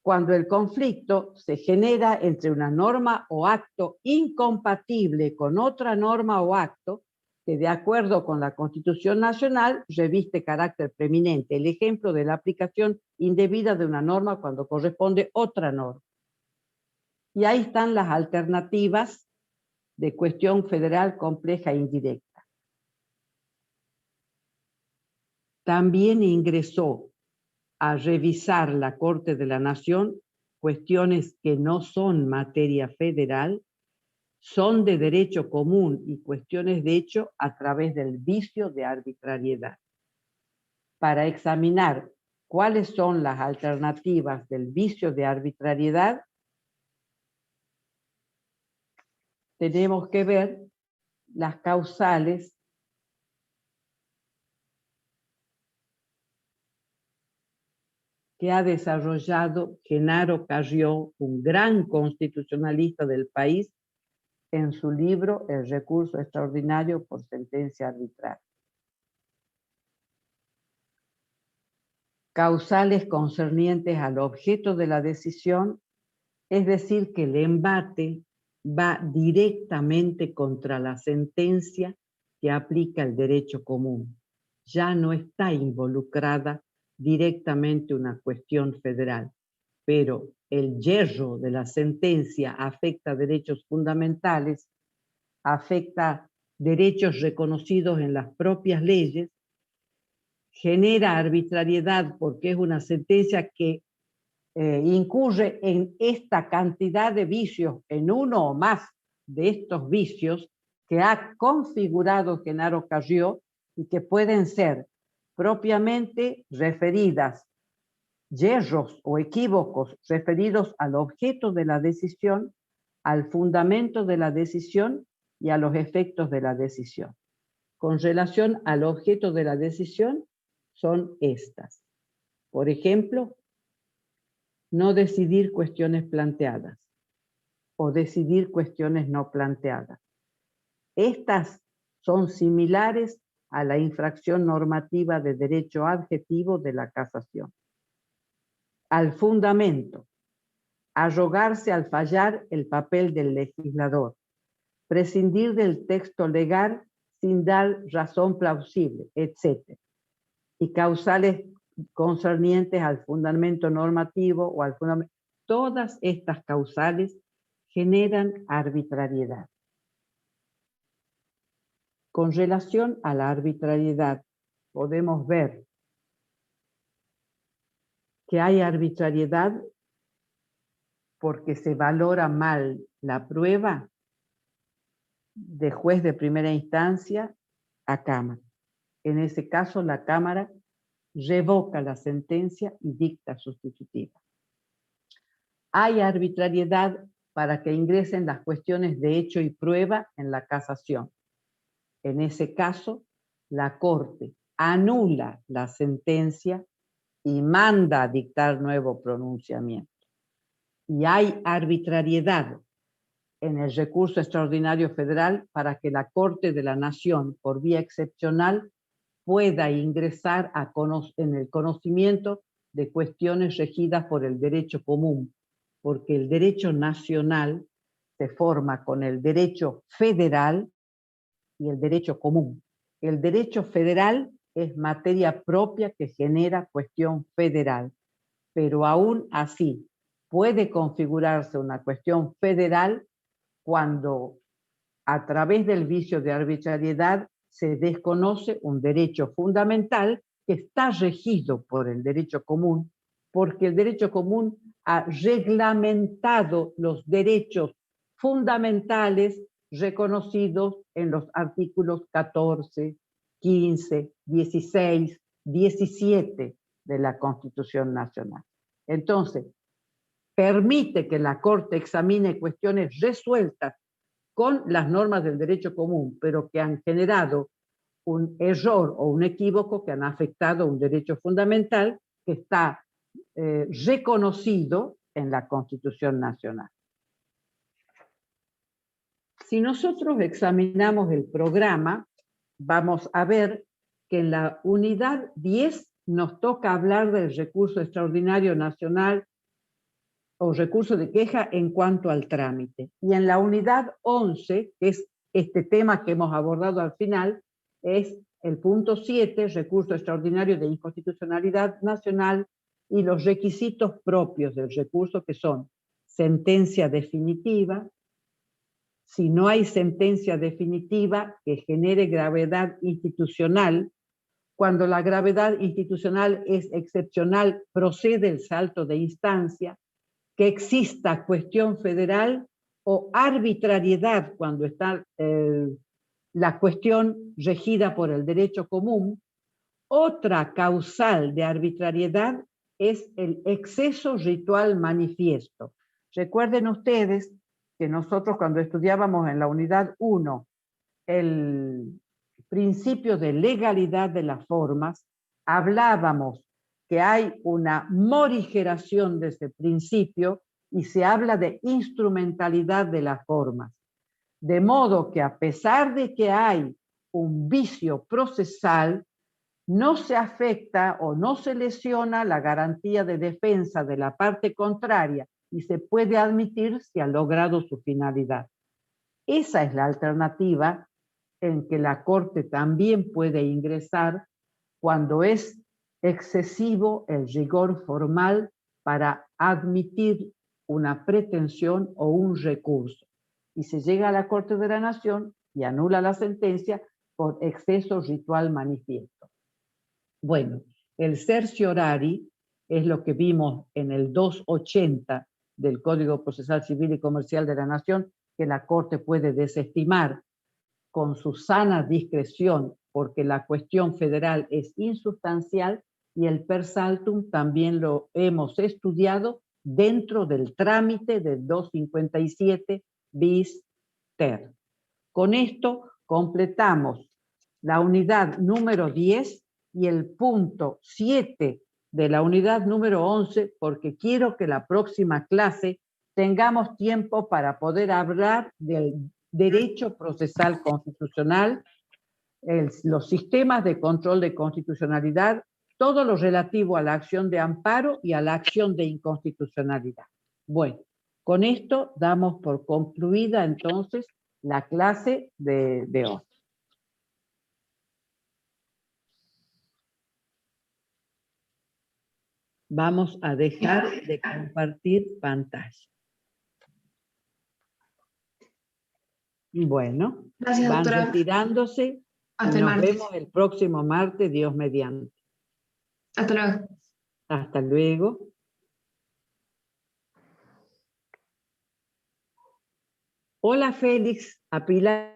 cuando el conflicto se genera entre una norma o acto incompatible con otra norma o acto que, de acuerdo con la Constitución Nacional, reviste carácter preeminente. El ejemplo de la aplicación indebida de una norma cuando corresponde otra norma. Y ahí están las alternativas de cuestión federal compleja e indirecta. También ingresó a revisar la Corte de la Nación cuestiones que no son materia federal, son de derecho común y cuestiones de hecho a través del vicio de arbitrariedad. Para examinar cuáles son las alternativas del vicio de arbitrariedad, tenemos que ver las causales que ha desarrollado Genaro Carrió, un gran constitucionalista del país, en su libro El recurso extraordinario por sentencia arbitraria. Causales concernientes al objeto de la decisión, es decir, que el embate va directamente contra la sentencia que aplica el derecho común. Ya no está involucrada directamente una cuestión federal, pero el yerro de la sentencia afecta derechos fundamentales, afecta derechos reconocidos en las propias leyes, genera arbitrariedad porque es una sentencia que incurre en esta cantidad de vicios, en uno o más de estos vicios que ha configurado Genaro Carrió y que pueden ser propiamente referidas, yerros o equívocos referidos al objeto de la decisión, al fundamento de la decisión y a los efectos de la decisión. Con relación al objeto de la decisión, son estas. Por ejemplo, no decidir cuestiones planteadas o decidir cuestiones no planteadas. Estas son similares a la infracción normativa de derecho adjetivo de la casación. Al fundamento, arrogarse al fallar el papel del legislador, prescindir del texto legal sin dar razón plausible, etc. Y causales concernientes al fundamento normativo o al fundamento. Todas estas causales generan arbitrariedad. Con relación a la arbitrariedad, podemos ver que hay arbitrariedad porque se valora mal la prueba de juez de primera instancia a Cámara. En ese caso, la Cámara revoca la sentencia y dicta sustitutiva. Hay arbitrariedad para que ingresen las cuestiones de hecho y prueba en la casación. En ese caso, la Corte anula la sentencia y manda a dictar nuevo pronunciamiento. Y hay arbitrariedad en el recurso extraordinario federal para que la Corte de la Nación, por vía excepcional, pueda ingresar en el conocimiento de cuestiones regidas por el derecho común, porque el derecho nacional se forma con el derecho federal y el derecho común. El derecho federal es materia propia que genera cuestión federal, pero aún así puede configurarse una cuestión federal cuando a través del vicio de arbitrariedad se desconoce un derecho fundamental que está regido por el derecho común, porque el derecho común ha reglamentado los derechos fundamentales reconocidos en los artículos 14, 15, 16, 17 de la Constitución Nacional. Entonces, permite que la Corte examine cuestiones resueltas con las normas del derecho común, pero que han generado un error o un equívoco que han afectado un derecho fundamental que está reconocido en la Constitución Nacional. Si nosotros examinamos el programa, vamos a ver que en la unidad 10 nos toca hablar del recurso extraordinario nacional o recurso de queja en cuanto al trámite. Y en la unidad 11, que es este tema que hemos abordado al final, es el punto 7, recurso extraordinario de inconstitucionalidad nacional y los requisitos propios del recurso, que son sentencia definitiva. Si no hay sentencia definitiva que genere gravedad institucional, cuando la gravedad institucional es excepcional, procede el salto de instancia, que exista cuestión federal o arbitrariedad cuando está la cuestión regida por el derecho común. Otra causal de arbitrariedad es el exceso ritual manifiesto. Recuerden ustedes que nosotros cuando estudiábamos en la unidad 1 el principio de legalidad de las formas, hablábamos que hay una morigeración de ese principio y se habla de instrumentalidad de las formas. De modo que a pesar de que hay un vicio procesal, no se afecta o no se lesiona la garantía de defensa de la parte contraria y se puede admitir si ha logrado su finalidad. Esa es la alternativa en que la Corte también puede ingresar cuando es excesivo el rigor formal para admitir una pretensión o un recurso. Y se llega a la Corte de la Nación y anula la sentencia por exceso ritual manifiesto. Bueno, el certiorari es lo que vimos en el 280 del Código Procesal Civil y Comercial de la Nación, que la Corte puede desestimar con su sana discreción, porque la cuestión federal es insustancial, y el per saltum también lo hemos estudiado dentro del trámite del 257 bis ter. Con esto completamos la unidad número 10 y el punto 7 de la unidad número 11, porque quiero que la próxima clase tengamos tiempo para poder hablar del derecho procesal constitucional, los sistemas de control de constitucionalidad, todo lo relativo a la acción de amparo y a la acción de inconstitucionalidad. Bueno, con esto damos por concluida entonces la clase de hoy. Vamos a dejar de compartir pantalla. Bueno, Gracias, van doctora. retirándose. Hasta Y el nos martes. vemos el próximo martes, Dios mediante. Hasta luego. Hasta luego. Hola, Félix. A Pilar.